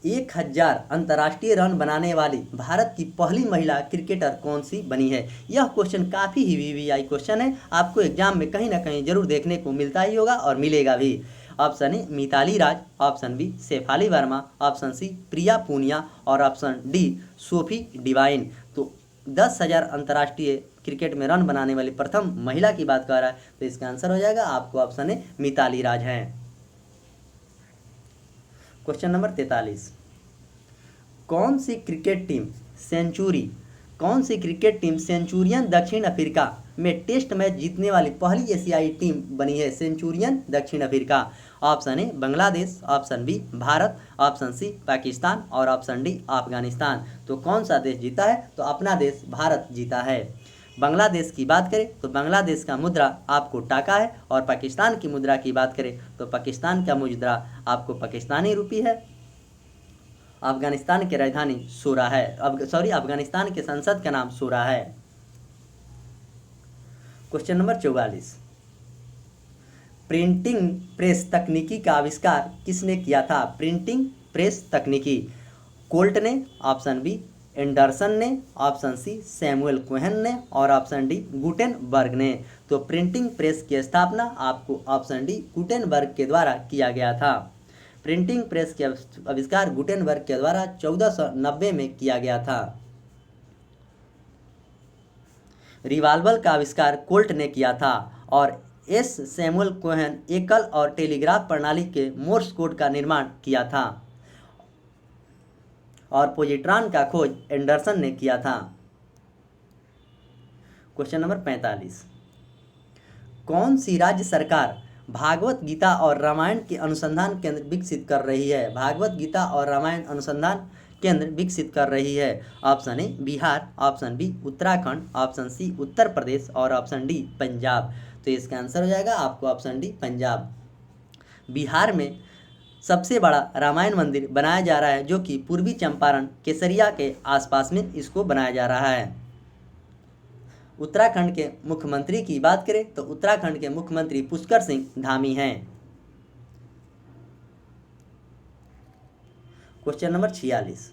1000 अंतर्राष्ट्रीय रन बनाने वाली भारत की पहली महिला क्रिकेटर कौन सी बनी है? यह क्वेश्चन काफ़ी ही वीवीआई क्वेश्चन है, आपको एग्जाम में कहीं ना कहीं जरूर देखने को मिलता ही होगा और मिलेगा भी। Option A Mithali Raj, option B Shafali Verma, option C Priya Punia और ऑप्शन डी सोफी डिवाइन। तो 10,000 अंतर्राष्ट्रीय क्रिकेट में रन बनाने वाली प्रथम महिला की बात कर रहा है, तो इसका आंसर हो जाएगा आपको ऑप्शन ए मिताली राज है। क्वेश्चन नंबर 43, कौन सी क्रिकेट टीम सेंचुरियन दक्षिण अफ्रीका में टेस्ट मैच जीतने वाली पहली एशियाई टीम बनी है? सेंचुरियन दक्षिण Africa. Option A Bangladesh, option B Bharat, option C Pakistan और ऑप्शन डी अफगानिस्तान। तो कौन सा देश जीता है? तो अपना देश भारत जीता है। बांग्लादेश की बात करें तो बांग्लादेश का मुद्रा आपको टाका है और पाकिस्तान की मुद्रा की बात करें तो पाकिस्तान का मुद्रा आपको पाकिस्तानी रुपी है। अफगानिस्तान की राजधानी सूरा है, अफगानिस्तान के संसद का नाम सूरा है। क्वेश्चन नंबर 44, प्रिंटिंग प्रेस तकनीकी का आविष्कार किसने किया था? प्रिंटिंग प्रेस तकनीकी कोल्ट ने, ऑप्शन बी एंडरसन ने, ऑप्शन सी सैमुअल कोहेन ने और ऑप्शन डी गुटेनबर्ग ने। तो प्रिंटिंग प्रेस की स्थापना आपको ऑप्शन डी गुटेनबर्ग के द्वारा किया गया था। प्रिंटिंग प्रेस के आविष्कार गुटेनबर्ग के द्वारा 1490 में किया गया था। रिवाल्वर का आविष्कार कोल्ट ने किया था और एस सैमुअल कोहेन एकल और टेलीग्राफ प्रणाली के मोर्स कोड का निर्माण किया था और पोजिट्रॉन का खोज एंडरसन ने किया था। क्वेश्चन नंबर 45, कौन सी राज्य सरकार भागवत गीता और रामायण के अनुसंधान केंद्र विकसित कर रही है? भागवत गीता और रामायण अनुसंधान केंद्र विकसित कर रही है। Option A Bihar, option B Uttarakhand, option C Uttar Pradesh और ऑप्शन डी पंजाब। तो इसका आंसर हो जाएगा आपको ऑप्शन डी पंजाब। बिहार में सबसे बड़ा रामायण मंदिर बनाया जा रहा है जो कि पूर्वी चंपारण केसरिया के आसपास में इसको बनाया जा रहा है। उत्तराखंड के मुख्यमंत्री की बात करें तो उत्तराखंड के मुख्यमंत्री पुष्कर सिंह धामी हैं। Question number 46,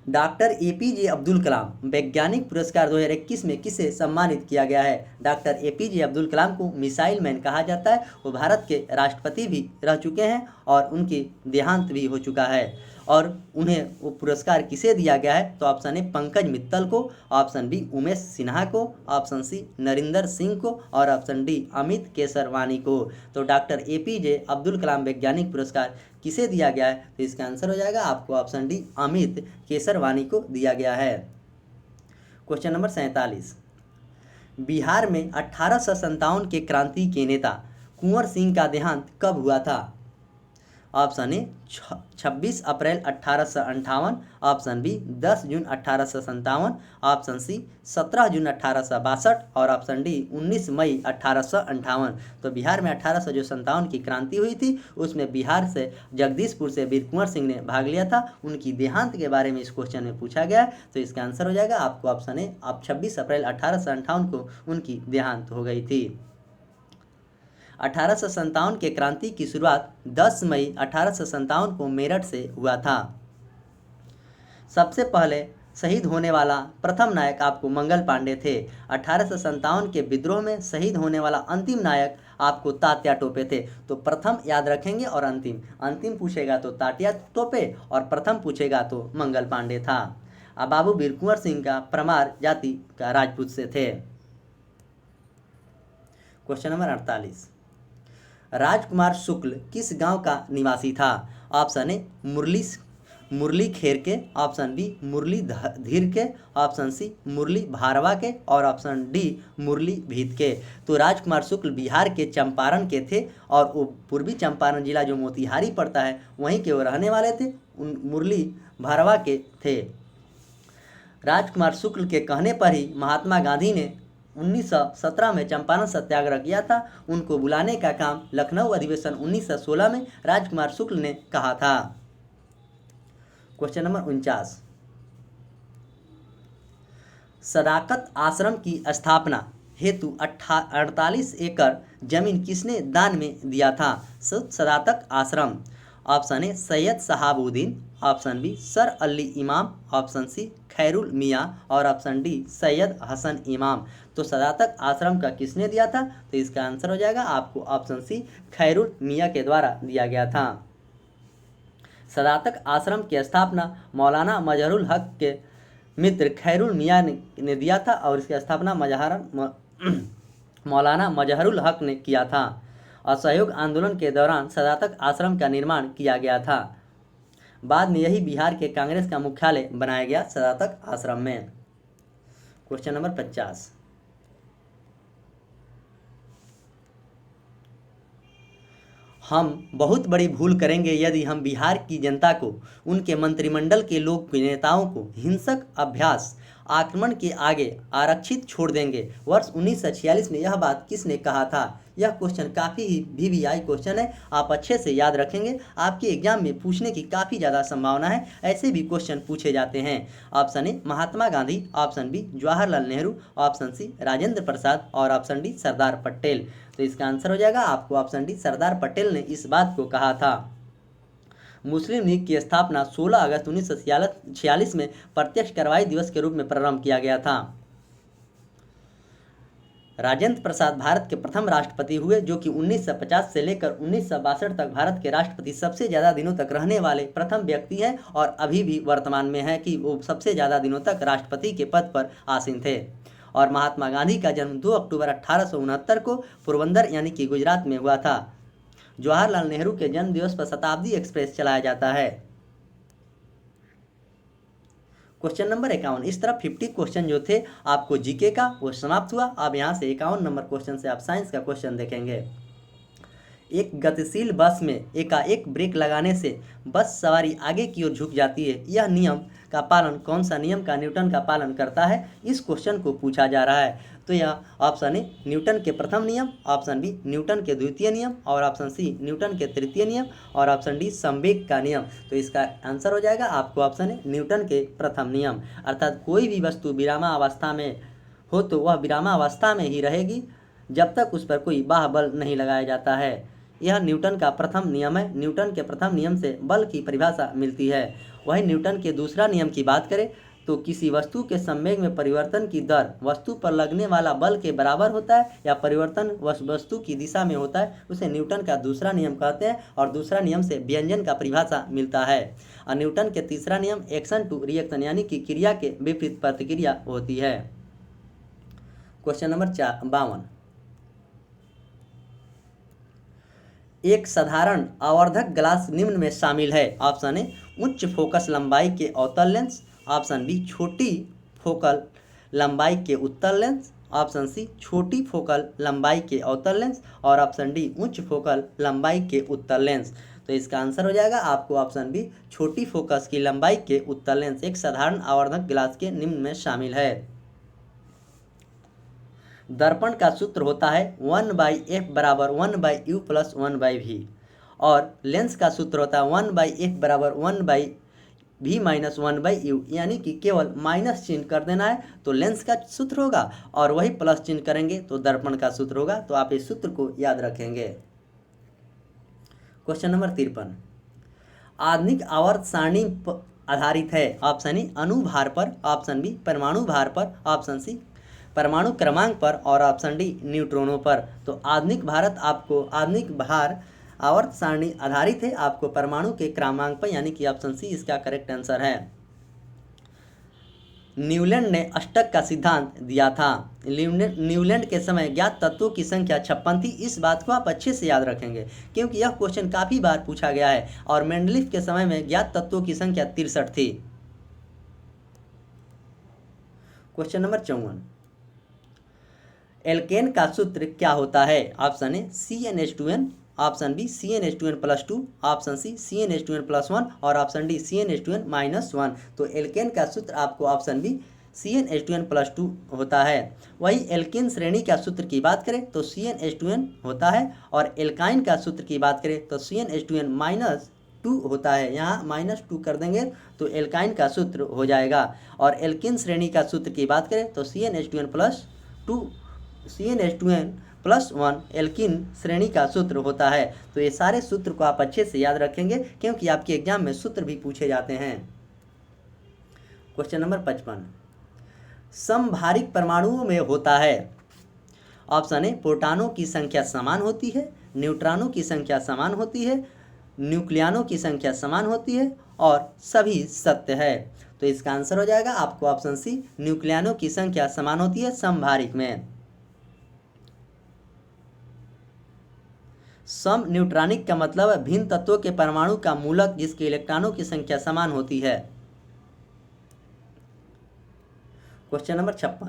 doctor APJ Abdul Kalam वैज्ञानिक पुरस्कार 2021 में किसे सम्मानित किया गया है? डॉक्टर एपीजे अब्दुल कलाम को मिसाइल मैन कहा जाता है। वो भारत के राष्ट्रपति भी रह चुके हैं और उनकी देहांत भी हो चुका है। और उन्हें वो पुरस्कार किसे दिया गया है? तो ऑप्शन ए पंकज मित्तल को, ऑप्शन बी उमेश सिन्हा को, ऑप्शन सी नरिंदर सिंह को और ऑप्शन डी अमित केसरवानी को। तो डॉक्टर एपीजे अब्दुल कलाम वैज्ञानिक पुरस्कार किसे दिया गया है? तो इसका आंसर हो जाएगा आपको ऑप्शन डी अमित केसरवानी को दिया गया है। क्वेश्चन नंबर 47, बिहार में 1857 के क्रांति के नेता कुंवर सिंह का देहांत कब हुआ था? ऑप्शन ए 26 अप्रैल 1858, ऑप्शन बी 10 जून 1857, ऑप्शन सी 17 जून 1862 और ऑप्शन डी 19 मई 1858। तो बिहार में 1857 की क्रांति हुई थी, उसमें बिहार से जगदीशपुर से वीर कुंवर सिंह ने भाग लिया था। उनकी देहांत के बारे में इस क्वेश्चन में पूछा गया है, तो इसका आंसर हो जाएगा आपको ऑप्शन ए, आप 26 अप्रैल 1858 को उनकी देहांत हो गई थी। 1857 के क्रांति की शुरुआत 10 मई 1857 को मेरठ से हुआ था। सबसे पहले शहीद होने वाला प्रथम नायक आपको मंगल पांडे थे। 1857 के विद्रोह में शहीद होने वाला अंतिम नायक आपको तात्या टोपे थे। तो प्रथम याद रखेंगे और अंतिम पूछेगा तो तात्या टोपे और प्रथम पूछेगा तो मंगल पांडे था। अब बाबू वीर कुंवर सिंह का परमार जाति का राजपूत से थे। क्वेश्चन नंबर 48, राजकुमार शुक्ल किस गांव का निवासी था? ऑप्शन ए मुरली खेर के, ऑप्शन बी मुरली धीर के, ऑप्शन सी मुरली भारवा के और ऑप्शन डी मुरली भीत के। तो राजकुमार शुक्ल बिहार के चंपारण के थे और वो पूर्वी चंपारण जिला जो मोतिहारी पड़ता है वहीं के वो रहने वाले थे, मुरली भारवा के थे। राजकुमार शुक्ल के कहने पर ही महात्मा गांधी ने 1917 में चंपारण सत्याग्रह किया था। उनको बुलाने का काम लखनऊ अधिवेशन 1916 में राजकुमार शुक्ल ने कहा था। क्वेश्चन नंबर 49, सदाकत आश्रम की स्थापना हेतु 48 एकड़ जमीन किसने दान में दिया था? Sadaqat Ashram, option A Syed Shahabuddin, option B sir Ali Imam, option सी खैरुल मियाँ और ऑप्शन डी सैयद हसन इमाम। तो सदाकत आश्रम का किसने दिया था? तो इसका आंसर हो जाएगा आपको ऑप्शन सी खैरुल मियाँ के द्वारा दिया गया था। सदाकत आश्रम की स्थापना मौलाना मजहरुल हक के मित्र खैरुल मियाँ ने दिया था और इसकी स्थापना मौलाना मजहरुल हक ने किया था। असहयोग आंदोलन के दौरान सदाकत आश्रम का निर्माण किया गया था। बाद में यही बिहार के कांग्रेस का मुख्यालय बनाया गया सदाकत आश्रम में। क्वेश्चन नंबर 50, हम बहुत बड़ी भूल करेंगे यदि हम बिहार की जनता को, उनके मंत्रिमंडल के लोग नेताओं को हिंसक अभ्यास आक्रमण के आगे आरक्षित छोड़ देंगे। वर्ष 1946 में यह बात किसने कहा था? यह क्वेश्चन काफ़ी ही VVI क्वेश्चन है, आप अच्छे से याद रखेंगे, आपके एग्जाम में पूछने की काफ़ी ज़्यादा संभावना है। ऐसे भी क्वेश्चन पूछे जाते हैं। Option A Mahatma Gandhi, option B Jawaharlal Nehru, option C Rajendra Prasad और ऑप्शन डी सरदार पटेल। तो इसका आंसर हो जाएगा आपको ऑप्शन डी सरदार पटेल ने इस बात को कहा था। मुस्लिम लीग की स्थापना 16 अगस्त 1946 में प्रत्यक्ष कार्रवाई दिवस के रूप में प्रारंभ किया गया था। राजेंद्र प्रसाद भारत के प्रथम राष्ट्रपति हुए जो कि 1950 से लेकर 1962 तक भारत के राष्ट्रपति सबसे ज़्यादा दिनों तक रहने वाले प्रथम व्यक्ति हैं और अभी भी वर्तमान में है कि वो सबसे ज़्यादा दिनों तक राष्ट्रपति के पद पर आसीन थे। और महात्मा गांधी का जन्म 2 अक्टूबर 1869 को पोरबंदर यानी कि गुजरात में हुआ था। जवाहरलाल नेहरू के जन्म दिवस पर शताब्दी एक्सप्रेस चलाया जाता है। क्वेश्चन नंबर 51, इस तरह 50 क्वेश्चन जो थे आपको जीके का वो समाप्त हुआ। अब यहाँ से 51 नंबर क्वेश्चन से आप साइंस का क्वेश्चन देखेंगे। एक गतिशील बस में एकाएक ब्रेक लगाने से बस सवारी आगे की ओर झुक जाती है, यह नियम का पालन कौन सा नियम का न्यूटन का पालन करता है? इस क्वेश्चन को पूछा जा रहा है। तो यह ऑप्शन ए न्यूटन के प्रथम नियम, ऑप्शन बी न्यूटन के द्वितीय नियम और ऑप्शन सी न्यूटन के तृतीय नियम और ऑप्शन डी संवेग का नियम। तो इसका आंसर हो जाएगा आपको ऑप्शन ए न्यूटन के प्रथम नियम। अर्थात कोई भी वस्तु विरामावस्था में हो तो वह विरामावस्था में ही रहेगी जब तक उस पर कोई बाह्य बल नहीं लगाया जाता है। यह न्यूटन का प्रथम नियम है। न्यूटन के प्रथम नियम से बल की परिभाषा मिलती है। वही न्यूटन के दूसरा नियम की बात करें तो किसी वस्तु के संवेग में परिवर्तन की दर वस्तु पर लगने वाला बल के बराबर होता है या परिवर्तन वस्तु की दिशा में होता है, उसे न्यूटन का दूसरा नियम कहते हैं और दूसरा नियम से व्यंजन का परिभाषा मिलता है। और न्यूटन के तीसरा नियम एक्शन टू रिएक्शन यानी कि क्रिया के विपरीत प्रतिक्रिया होती है। क्वेश्चन नंबर 52, एक साधारण आवर्धक ग्लास निम्न में शामिल है। ऑप्शन ए उच्च फोकस लंबाई के अवतल लेंस, ऑप्शन बी छोटी फोकल लंबाई के उत्तल लेंस, ऑप्शन सी छोटी फोकल लंबाई के अवतल लेंस और ऑप्शन डी उच्च फोकल लंबाई के उत्तल लेंस। तो इसका आंसर हो जाएगा आपको ऑप्शन बी, छोटी फोकस की लंबाई के उत्तल लेंस एक साधारण आवर्धक गिलास के निम्न में शामिल है। दर्पण का सूत्र होता है 1/f बराबर 1/u प्लस 1/v, और लेंस का सूत्र होता है 1/f बराबर 1/v माइनस 1/u, यानी कि केवल माइनस चिन्ह कर देना है तो लेंस का सूत्र होगा, और वही प्लस चिन्ह करेंगे तो दर्पण का सूत्र होगा। तो आप इस सूत्र को याद रखेंगे। क्वेश्चन नंबर 53, आधुनिक आवर्त सारणी आधारित है। ऑप्शन ए अनुभार पर, ऑप्शन बी परमाणु भार पर, ऑप्शन सी परमाणु क्रमांक पर, और ऑप्शन डी न्यूट्रॉनों पर। तो आधुनिक भार आवर्त सारणी आधारित है आपको परमाणु के क्रमांक पर, यानी कि ऑप्शन सी इसका करेक्ट आंसर है। न्यूलैंड ने अष्टक का सिद्धांत दिया था। न्यूलैंड के समय ज्ञात तत्वों की संख्या 56 थी। इस बात को आप अच्छे से याद रखेंगे क्योंकि यह क्वेश्चन काफ़ी बार पूछा गया है, और मेंडलीफ के समय में ज्ञात तत्वों की संख्या 63 थी। क्वेश्चन नंबर 54, एल्केन का सूत्र क्या होता है। Option A CnH2n, option B CnH2n+2, option C CnH2n+1, और ऑप्शन डी CnH2n-1। तो एल्केन का सूत्र आपको ऑप्शन बी CnH2n+2 होता है। वही एल्केन श्रेणी का सूत्र की बात करें तो CnH2n होता है, और एल्काइन का सूत्र की बात करें तो CnH2n-2 होता है। यहाँ -2 कर देंगे तो एल्काइन का सूत्र हो जाएगा, और एल्केन श्रेणी का सूत्र की बात करें तो CnH2n+1 एल्किन श्रेणी का सूत्र होता है। तो ये सारे सूत्र को आप अच्छे से याद रखेंगे क्योंकि आपके एग्जाम में सूत्र भी पूछे जाते हैं। क्वेश्चन नंबर 55, समभारिक परमाणुओं में होता है। ऑप्शन ए प्रोटॉनों की संख्या समान होती है, न्यूट्रॉनों की संख्या समान होती है, न्यूक्लियनों की संख्या समान होती है, और सभी सत्य है। तो इसका आंसर हो जाएगा आपको ऑप्शन सी, न्यूक्लियनों की संख्या समान होती है समभारिक में। सम न्यूट्रॉनिक का मतलब है भिन्न तत्वों के परमाणु का मूलक जिसके इलेक्ट्रॉनों की संख्या समान होती है। क्वेश्चन नंबर 56,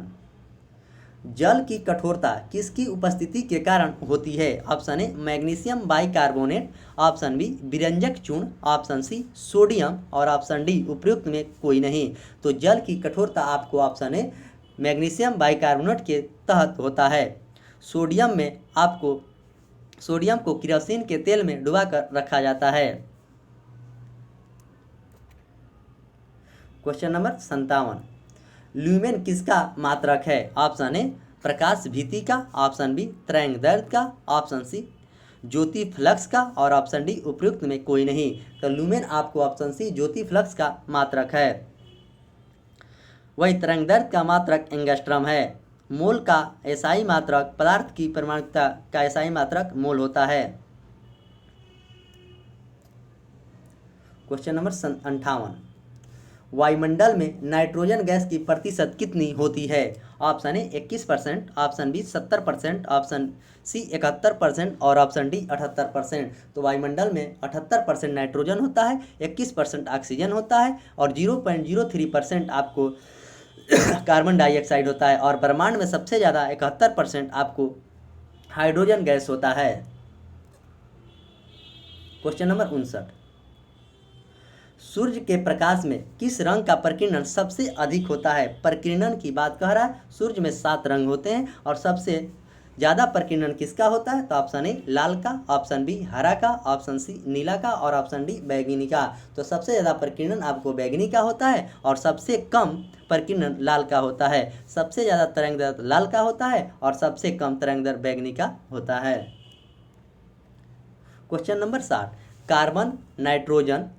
जल की कठोरता किसकी उपस्थिति के कारण होती है। Option A magnesium bicarbonate, option B विरंजक चूर्ण, ऑप्शन सी सोडियम, और ऑप्शन डी उपयुक्त में कोई नहीं। तो जल की कठोरता आपको ऑप्शन ए मैग्नीशियम बाइकार्बोनेट के तहत होता है। सोडियम को केरोसिन के तेल में डुबा कर रखा जाता है। क्वेश्चन नंबर 57, ल्यूमेन किसका मात्रक है। ऑप्शन ए प्रकाश भीति का, ऑप्शन बी तरंगदैर्घ्य का, ऑप्शन सी ज्योति फ्लक्स का, और ऑप्शन डी उपयुक्त में कोई नहीं। तो ल्यूमेन आपको ऑप्शन सी ज्योति फ्लक्स का मात्रक है। वही तरंगदैर्घ्य का मात्रक एंगस्ट्रम है। मोल का एसआई मात्रक, पदार्थ की परमाणुकता का एसआई मात्रक मोल होता है। क्वेश्चन नंबर 58, वायुमंडल में नाइट्रोजन गैस की प्रतिशत कितनी होती है। Option A 21%, option B 70%, option C 71%, और ऑप्शन डी 78%। तो वायुमंडल में 78% नाइट्रोजन होता है, 21% ऑक्सीजन होता है, और 0.03% आपको कार्बन डाइऑक्साइड होता है, और ब्रह्मांड में सबसे ज़्यादा 71% आपको हाइड्रोजन गैस होता है। क्वेश्चन नंबर 59, सूर्य के प्रकाश में किस रंग का प्रकीर्णन सबसे अधिक होता है। प्रकीर्णन की बात कह रहा है। सूर्य में 7 रंग होते हैं, और सबसे ज़्यादा प्रकीर्णन किसका होता है। तो ऑप्शन ए लाल का, ऑप्शन बी हरा का, ऑप्शन सी नीला का, और ऑप्शन डी बैगनी का। तो सबसे ज़्यादा प्रकीर्णन आपको बैगनी का होता है, और सबसे कम प्रकीर्णन लाल का होता है। सबसे ज़्यादा तरंगदैर्घ्य लाल का होता है, और सबसे कम तरंगदैर्घ्य बैगनी का होता है। Question number 60, carbon, nitrogen,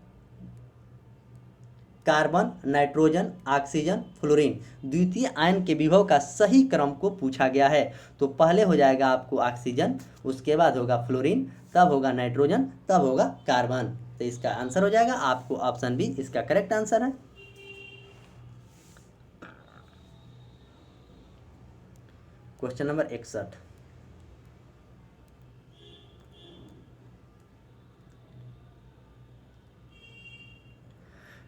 oxygen, fluorine द्वितीय आयन के विभव का सही क्रम को पूछा गया है। तो पहले हो जाएगा आपको ऑक्सीजन, उसके बाद होगा फ्लोरीन, तब होगा नाइट्रोजन, तब होगा कार्बन। तो इसका आंसर हो जाएगा आपको ऑप्शन बी इसका करेक्ट आंसर है। क्वेश्चन नंबर 61,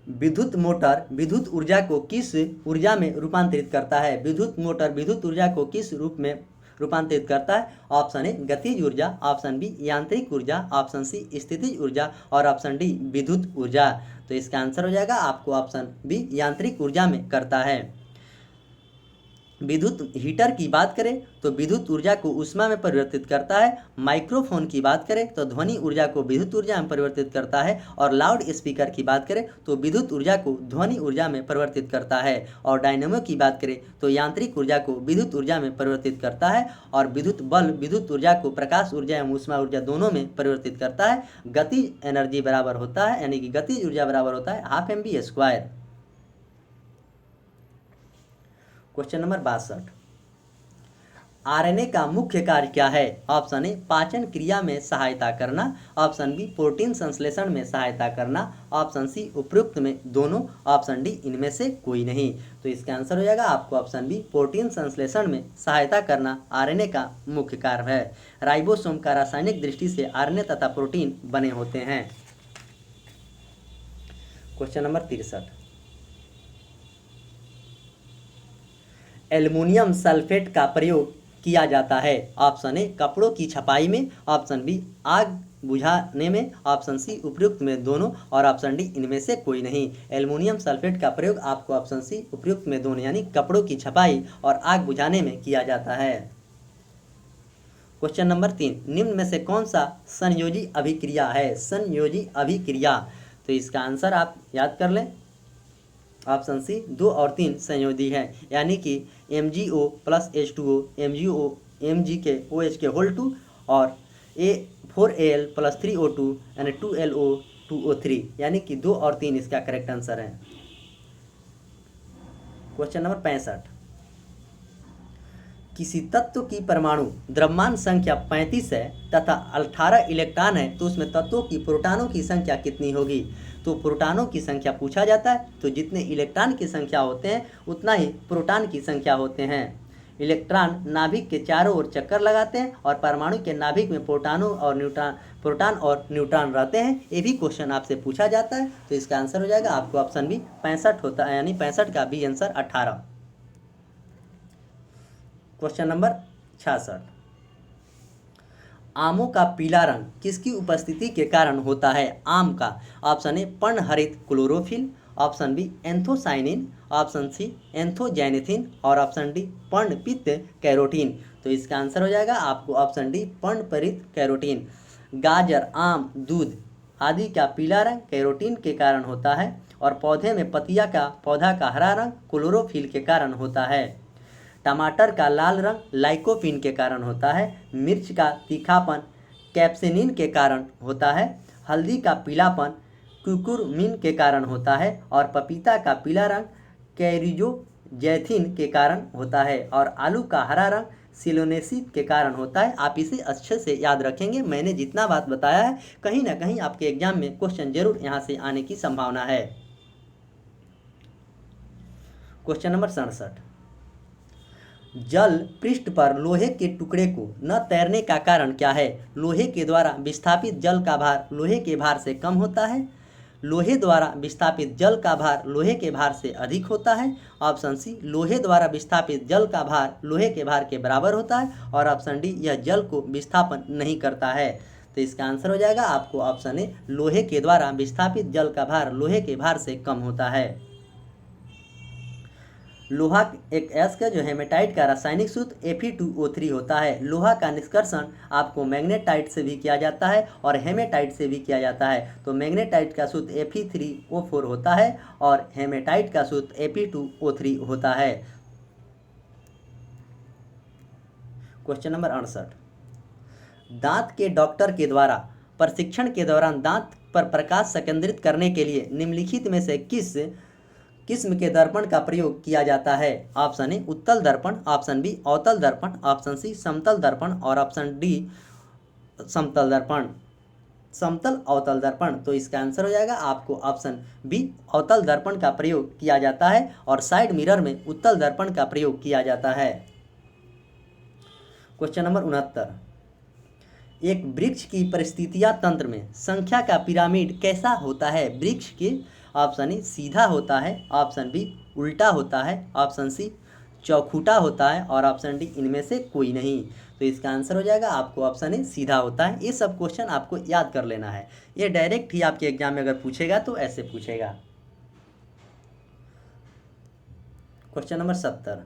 विद्युत मोटर विद्युत ऊर्जा को किस ऊर्जा में रूपांतरित करता है। विद्युत मोटर विद्युत ऊर्जा को किस रूप में रूपांतरित करता है? ऑप्शन ए गतिज ऊर्जा, ऑप्शन बी यांत्रिक ऊर्जा, ऑप्शन सी स्थितिज ऊर्जा और ऑप्शन डी विद्युत ऊर्जा। तो इसका आंसर हो जाएगा आपको ऑप्शन बी यांत्रिक ऊर्जा में करता है। विद्युत हीटर की बात करें तो विद्युत ऊर्जा को ऊष्मा में परिवर्तित करता है। माइक्रोफोन की बात करें तो ध्वनि ऊर्जा को विद्युत ऊर्जा में परिवर्तित करता है। और लाउड स्पीकर की बात करें तो विद्युत ऊर्जा को ध्वनि ऊर्जा में परिवर्तित करता है। और डायनेमो की बात करें तो यांत्रिक ऊर्जा को विद्युत ऊर्जा में परिवर्तित करता है। और विद्युत बल्ब विद्युत ऊर्जा को प्रकाश ऊर्जा एवं ऊष्मा ऊर्जा दोनों में परिवर्तित करता है। गतिज एनर्जी बराबर होता है, यानी कि गतिज ऊर्जा बराबर होता है half mv²। Question number 62, RNA का मुख्य कार्य क्या है? ऑप्शन ए पाचन क्रिया में सहायता करना, ऑप्शन बी प्रोटीन संश्लेषण में सहायता करना, ऑप्शन सी उपयुक्त में दोनों, ऑप्शन डी इनमें से कोई नहीं। तो इसका आंसर हो जाएगा आपको ऑप्शन बी प्रोटीन संश्लेषण में सहायता करना आरएनए का मुख्य कार्य है। राइबोसोम का रासायनिक दृष्टि से आरएनए तथा प्रोटीन बने होते हैं। क्वेश्चन नंबर 63, एल्युमिनियम सल्फेट का प्रयोग किया जाता है? ऑप्शन ए कपड़ों की छपाई में, ऑप्शन बी आग बुझाने में, ऑप्शन सी उपयुक्त में दोनों और ऑप्शन डी इनमें से कोई नहीं। एल्युमिनियम सल्फेट का प्रयोग आपको ऑप्शन सी उपयुक्त में दोनों यानी कपड़ों की छपाई और आग बुझाने में किया जाता है। क्वेश्चन नंबर 3, निम्न में से कौन सा संयोजी अभिक्रिया है? संयोजी अभिक्रिया, तो इसका आंसर आप याद कर लें, ऑप्शन सी 2 और 3 संयोजी है, यानी कि MgO + H2O, MgO MgKOH2 और 4Al + 3O2 यानी 2LO2O3, यानी कि 2 और 3 इसका करेक्ट आंसर है। क्वेश्चन नंबर 65, किसी तत्व की परमाणु द्रव्यमान संख्या 35 है तथा 18 इलेक्ट्रॉन है तो उसमें तत्वों की प्रोटॉनों की संख्या कितनी होगी? तो प्रोटॉनों की संख्या पूछा जाता है, तो जितने इलेक्ट्रॉन की संख्या होते हैं उतना ही प्रोटॉन की संख्या होते हैं। इलेक्ट्रॉन नाभिक के चारों ओर चक्कर लगाते हैं और परमाणु के नाभिक में प्रोटॉन और न्यूट्रॉन रहते हैं। ये भी क्वेश्चन आपसे पूछा जाता है, तो इसका आंसर हो जाएगा आपको ऑप्शन बी 65 होता है, यानी 65 का बी आंसर 18। क्वेश्चन नंबर 66, आमों का पीला रंग किसकी उपस्थिति के कारण होता है? आम का, ऑप्शन ए पर्णहरित chlorophyll, option B anthocyanin, option C anthoxanthin और ऑप्शन डी पर्णपित्त कैरोटीन। तो इसका आंसर हो जाएगा आपको ऑप्शन डी पर्णपरित कैरोटीन। गाजर, आम, दूध आदि का पीला रंग कैरोटीन के कारण होता है और पौधे में पौधा का हरा रंग क्लोरोफिल के कारण होता है। टमाटर का लाल रंग लाइकोपीन के कारण होता है। मिर्च का तीखापन कैप्सेनिन के कारण होता है। हल्दी का पीलापन क्यूकुरमिन के कारण होता है और पपीता का पीला रंग कैरिजोजैथिन के कारण होता है और आलू का हरा रंग सिलोनेसी के कारण होता है। आप इसे अच्छे से याद रखेंगे, मैंने जितना बात बताया है कहीं ना कहीं आपके एग्जाम में क्वेश्चन जरूर यहाँ से आने की संभावना है। क्वेश्चन नंबर 67, जल पृष्ठ पर लोहे के टुकड़े को न तैरने का कारण क्या है? लोहे के द्वारा विस्थापित जल का भार लोहे के भार से कम होता है, लोहे द्वारा विस्थापित जल का भार लोहे के भार से अधिक होता है, ऑप्शन सी लोहे द्वारा विस्थापित जल का भार लोहे के भार के बराबर होता है और ऑप्शन डी यह जल को विस्थापन नहीं करता है। तो इसका आंसर हो जाएगा आपको ऑप्शन ए लोहे के द्वारा विस्थापित जल का भार लोहे के भार से कम होता है। लोहा एक एस का जो हेमेटाइट का रासायनिक सूत्र Fe2O3 होता है। लोहा का निष्कर्षण आपको मैग्नेटाइट से भी किया जाता है और हेमेटाइट से भी किया जाता है। तो मैग्नेटाइट का सूत्र Fe3O4 होता है और हेमेटाइट का सूत्र Fe2O3 होता है। क्वेश्चन नंबर 68, दांत के डॉक्टर के द्वारा प्रशिक्षण के दौरान दांत पर प्रकाश संकेंद्रित करने के लिए निम्नलिखित में से किस किस्म के दर्पण का प्रयोग किया जाता है? ऑप्शन ए उत्तल दर्पण, ऑप्शन बी अवतल दर्पण, ऑप्शन सी समतल दर्पण और ऑप्शन डी समतल दर्पण, समतल अवतल दर्पण। तो इसका आंसर हो जाएगा आपको ऑप्शन बी अवतल दर्पण का प्रयोग किया जाता है और साइड मिरर में उत्तल दर्पण का प्रयोग किया जाता है। क्वेश्चन नंबर 69, एक वृक्ष की परिस्थितियां तंत्र में संख्या का पिरामिड कैसा होता है? वृक्ष के, ऑप्शन ए सीधा होता है, ऑप्शन बी उल्टा होता है, ऑप्शन सी चौखूटा होता है और ऑप्शन डी इनमें से कोई नहीं। तो इसका आंसर हो जाएगा आपको ऑप्शन ए सीधा होता है। ये सब क्वेश्चन आपको याद कर लेना है, ये डायरेक्ट ही आपके एग्जाम में अगर पूछेगा तो ऐसे पूछेगा। क्वेश्चन नंबर 70,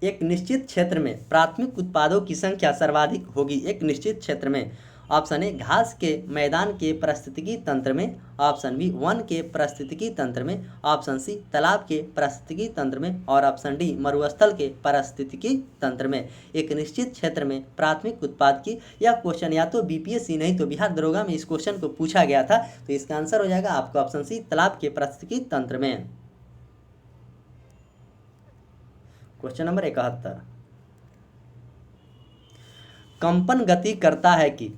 एक निश्चित क्षेत्र में प्राथमिक उत्पादों की संख्या सर्वाधिक होगी एक निश्चित क्षेत्र में। ऑप्शन ए घास के मैदान के पारिस्थितिकी तंत्र में, ऑप्शन बी वन के पारिस्थितिकी तंत्र में, ऑप्शन सी तालाब के पारिस्थितिकी तंत्र में और ऑप्शन डी मरुस्थल के पारिस्थितिकी तंत्र में। एक निश्चित क्षेत्र में प्राथमिक उत्पाद की, यह क्वेश्चन या तो बीपीएससी नहीं तो बिहार दरोगा में इस क्वेश्चन को पूछा गया था। तो इसका आंसर हो जाएगा आपको ऑप्शन सी तालाब के पारिस्थितिकी तंत्र में। क्वेश्चन नंबर 71, कंपन गति करता है कि,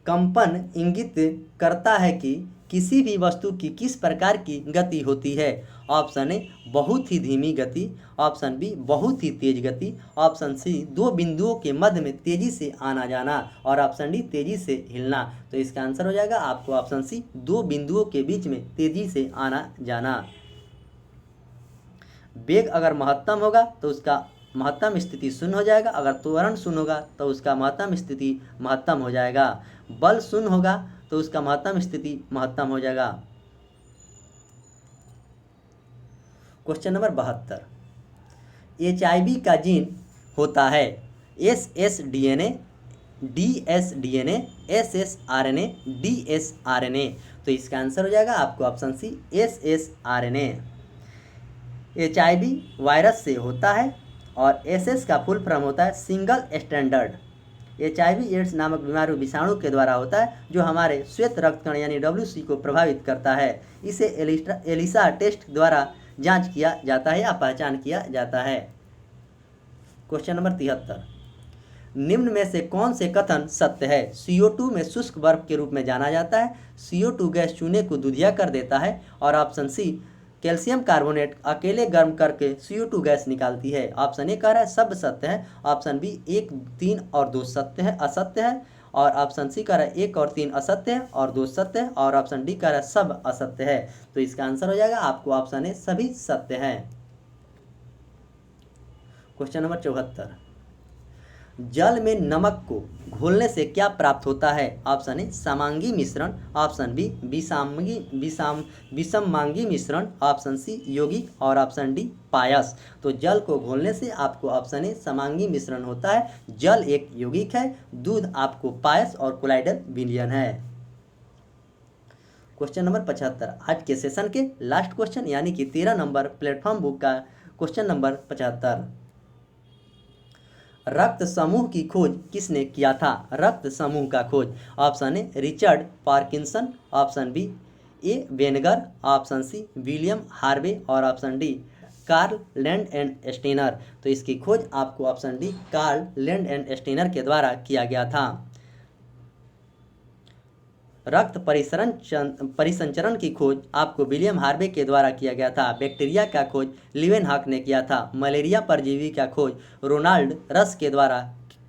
कंपन इंगित करता है कि किसी भी वस्तु की किस प्रकार की गति होती है। ऑप्शन ए बहुत ही धीमी गति, ऑप्शन बी बहुत ही तेज गति, ऑप्शन सी दो बिंदुओं के मध्य में तेजी से आना जाना और ऑप्शन डी तेजी से हिलना। तो इसका आंसर हो जाएगा आपको ऑप्शन सी दो बिंदुओं के बीच में तेजी से आना जाना। वेग अगर महत्तम होगा तो उसका महत्तम स्थिति शून्य हो जाएगा, अगर त्वरण शून्य होगा तो उसका महत्तम स्थिति महत्तम हो जाएगा, बल शून्य होगा तो उसका महत्तम स्थिति महत्तम हो जाएगा। क्वेश्चन नंबर 72, HIV का जीन होता है SSDNA, DSDNA, SSRNA, DSRNA। तो इसका आंसर हो जाएगा आपको option C SSRNA। HIV virus से होता है और SS का फुल फॉर्म होता है सिंगल स्टैंडर्ड। HIV एड्स नामक बीमारी विषाणु के द्वारा होता है जो हमारे श्वेत रक्तकण यानी WC को प्रभावित करता है। इसे एलिसा टेस्ट द्वारा जांच किया जाता है या पहचान किया जाता है। क्वेश्चन नंबर 73, निम्न में से कौन से कथन सत्य है। CO2 में शुष्क बर्फ के रूप में जाना जाता है, CO2 गैस चूने को दूधिया कर देता है और ऑप्शन सी कैल्शियम कार्बोनेट अकेले गर्म करके CO2 गैस निकालती है। ऑप्शन ए कह रहा है सब सत्य है, ऑप्शन बी 1, 3 और 2 सत्य है असत्य है और ऑप्शन सी कह रहा है 1 और 3 असत्य है और 2 सत्य है और ऑप्शन डी कह रहा है सब असत्य है। तो इसका आंसर हो जाएगा आपको ऑप्शन ए सभी सत्य है। क्वेश्चन नंबर 74, जल में नमक को घोलने से क्या प्राप्त होता है। ऑप्शन ए समांगी मिश्रण, ऑप्शन बी विषमांगी मिश्रण, ऑप्शन सी यौगिक और ऑप्शन डी पायस। तो जल को घोलने से आपको ऑप्शन ए समांगी मिश्रण होता है, जल एक यौगिक है, दूध आपको पायस और कोलाइडल विलयन है। क्वेश्चन नंबर 75, आज के सेशन के लास्ट क्वेश्चन यानी कि 13 नंबर प्लेटफॉर्म बुक का क्वेश्चन नंबर 75, रक्त समूह की खोज किसने किया था। रक्त समूह का खोज, option A Richard Parkinson, option B A वेनगर, ऑप्शन सी विलियम हार्वे और option D Karl Land and Steiner. तो इसकी खोज आपको option D Karl Land and Steiner के द्वारा किया गया था। रक्त परिसंचरण की खोज आपको विलियम हार्वे के द्वारा किया गया था। बैक्टीरिया का खोज लीवेनहॉक ने किया था। मलेरिया परजीवी का खोज रोनाल्ड रस के द्वारा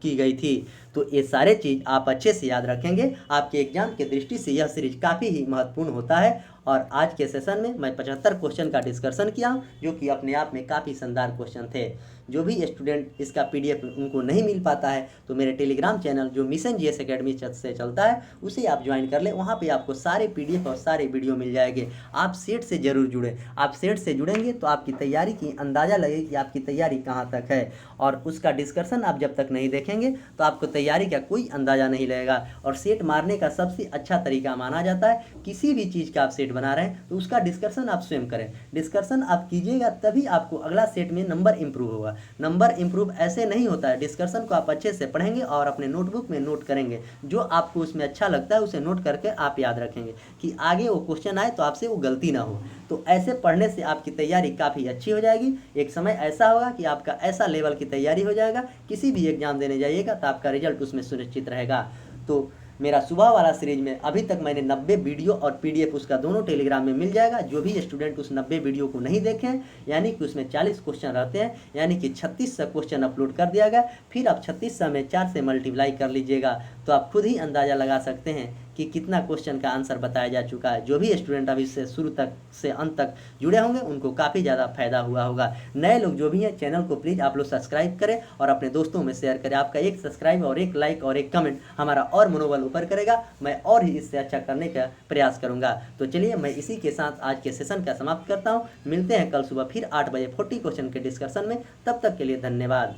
की गई थी। तो ये सारे चीज़ आप अच्छे से याद रखेंगे, आपके एग्जाम के दृष्टि से यह सीरीज काफ़ी ही महत्वपूर्ण होता है। और आज के सेशन में मैं 75 क्वेश्चन का डिस्कशन किया हूँ जो कि अपने आप में काफ़ी शानदार क्वेश्चन थे। जो भी स्टूडेंट इसका PDF उनको नहीं मिल पाता है तो मेरे टेलीग्राम चैनल जो मिशन GS एकेडमी से चलता है उसे आप ज्वाइन कर लें, वहाँ पे आपको सारे PDF और सारे वीडियो मिल जाएंगे। आप सेट से ज़रूर जुड़ें, आप सेट से जुड़ेंगे तो आपकी तैयारी की अंदाज़ा लगेगी कि आपकी तैयारी कहाँ तक है। और उसका डिस्कशन आप जब तक नहीं देखेंगे तो आपको तैयारी का कोई अंदाज़ा नहीं लगेगा। और सेट मारने का सबसे अच्छा तरीका माना जाता है, किसी भी चीज़ का आप सेट बना रहे हैं तो उसका डिस्कशन आप स्वयं करें। डिस्कशन आप कीजिएगा तभी आपको अगला सेट में नंबर इंप्रूव होगा। नंबर इंप्रूव ऐसे नहीं होता है, डिस्कशन को आप अच्छे से पढ़ेंगे और अपने नोटबुक में नोट करेंगे, जो आपको उसमें अच्छा लगता है उसे नोट करके आप याद रखेंगे कि आगे वो क्वेश्चन आए तो आपसे वो गलती ना हो। तो ऐसे पढ़ने से आपकी तैयारी काफ़ी अच्छी हो जाएगी। एक समय ऐसा होगा कि आपका ऐसा लेवल की तैयारी हो जाएगा, किसी भी एग्जाम देने जाइएगा तो आपका रिजल्ट उसमें सुनिश्चित रहेगा। तो मेरा सुबह वाला सीरीज में अभी तक मैंने 90 वीडियो और PDF उसका दोनों टेलीग्राम में मिल जाएगा। जो भी स्टूडेंट उस 90 वीडियो को नहीं देखें, यानी कि उसमें 40 क्वेश्चन रहते हैं, यानी कि 3600 क्वेश्चन अपलोड कर दिया गया। फिर आप 3600 में 4 से मल्टीप्लाई कर लीजिएगा तो आप खुद ही अंदाज़ा लगा सकते हैं कि कितना क्वेश्चन का आंसर बताया जा चुका है। जो भी स्टूडेंट अभी से शुरू तक से अंत तक जुड़े होंगे उनको काफ़ी ज़्यादा फायदा हुआ होगा। नए लोग जो भी हैं चैनल को प्लीज़ आप लोग सब्सक्राइब करें और अपने दोस्तों में शेयर करें। आपका एक सब्सक्राइब और एक लाइक और एक कमेंट हमारा और मनोबल ऊपर करेगा। मैं और ही इससे अच्छा करने का प्रयास करूँगा। तो चलिए मैं इसी के साथ आज के सेशन का समाप्त करता हूँ। मिलते हैं कल सुबह फिर 8 बजे 40 क्वेश्चन के डिस्कशन में। तब तक के लिए धन्यवाद।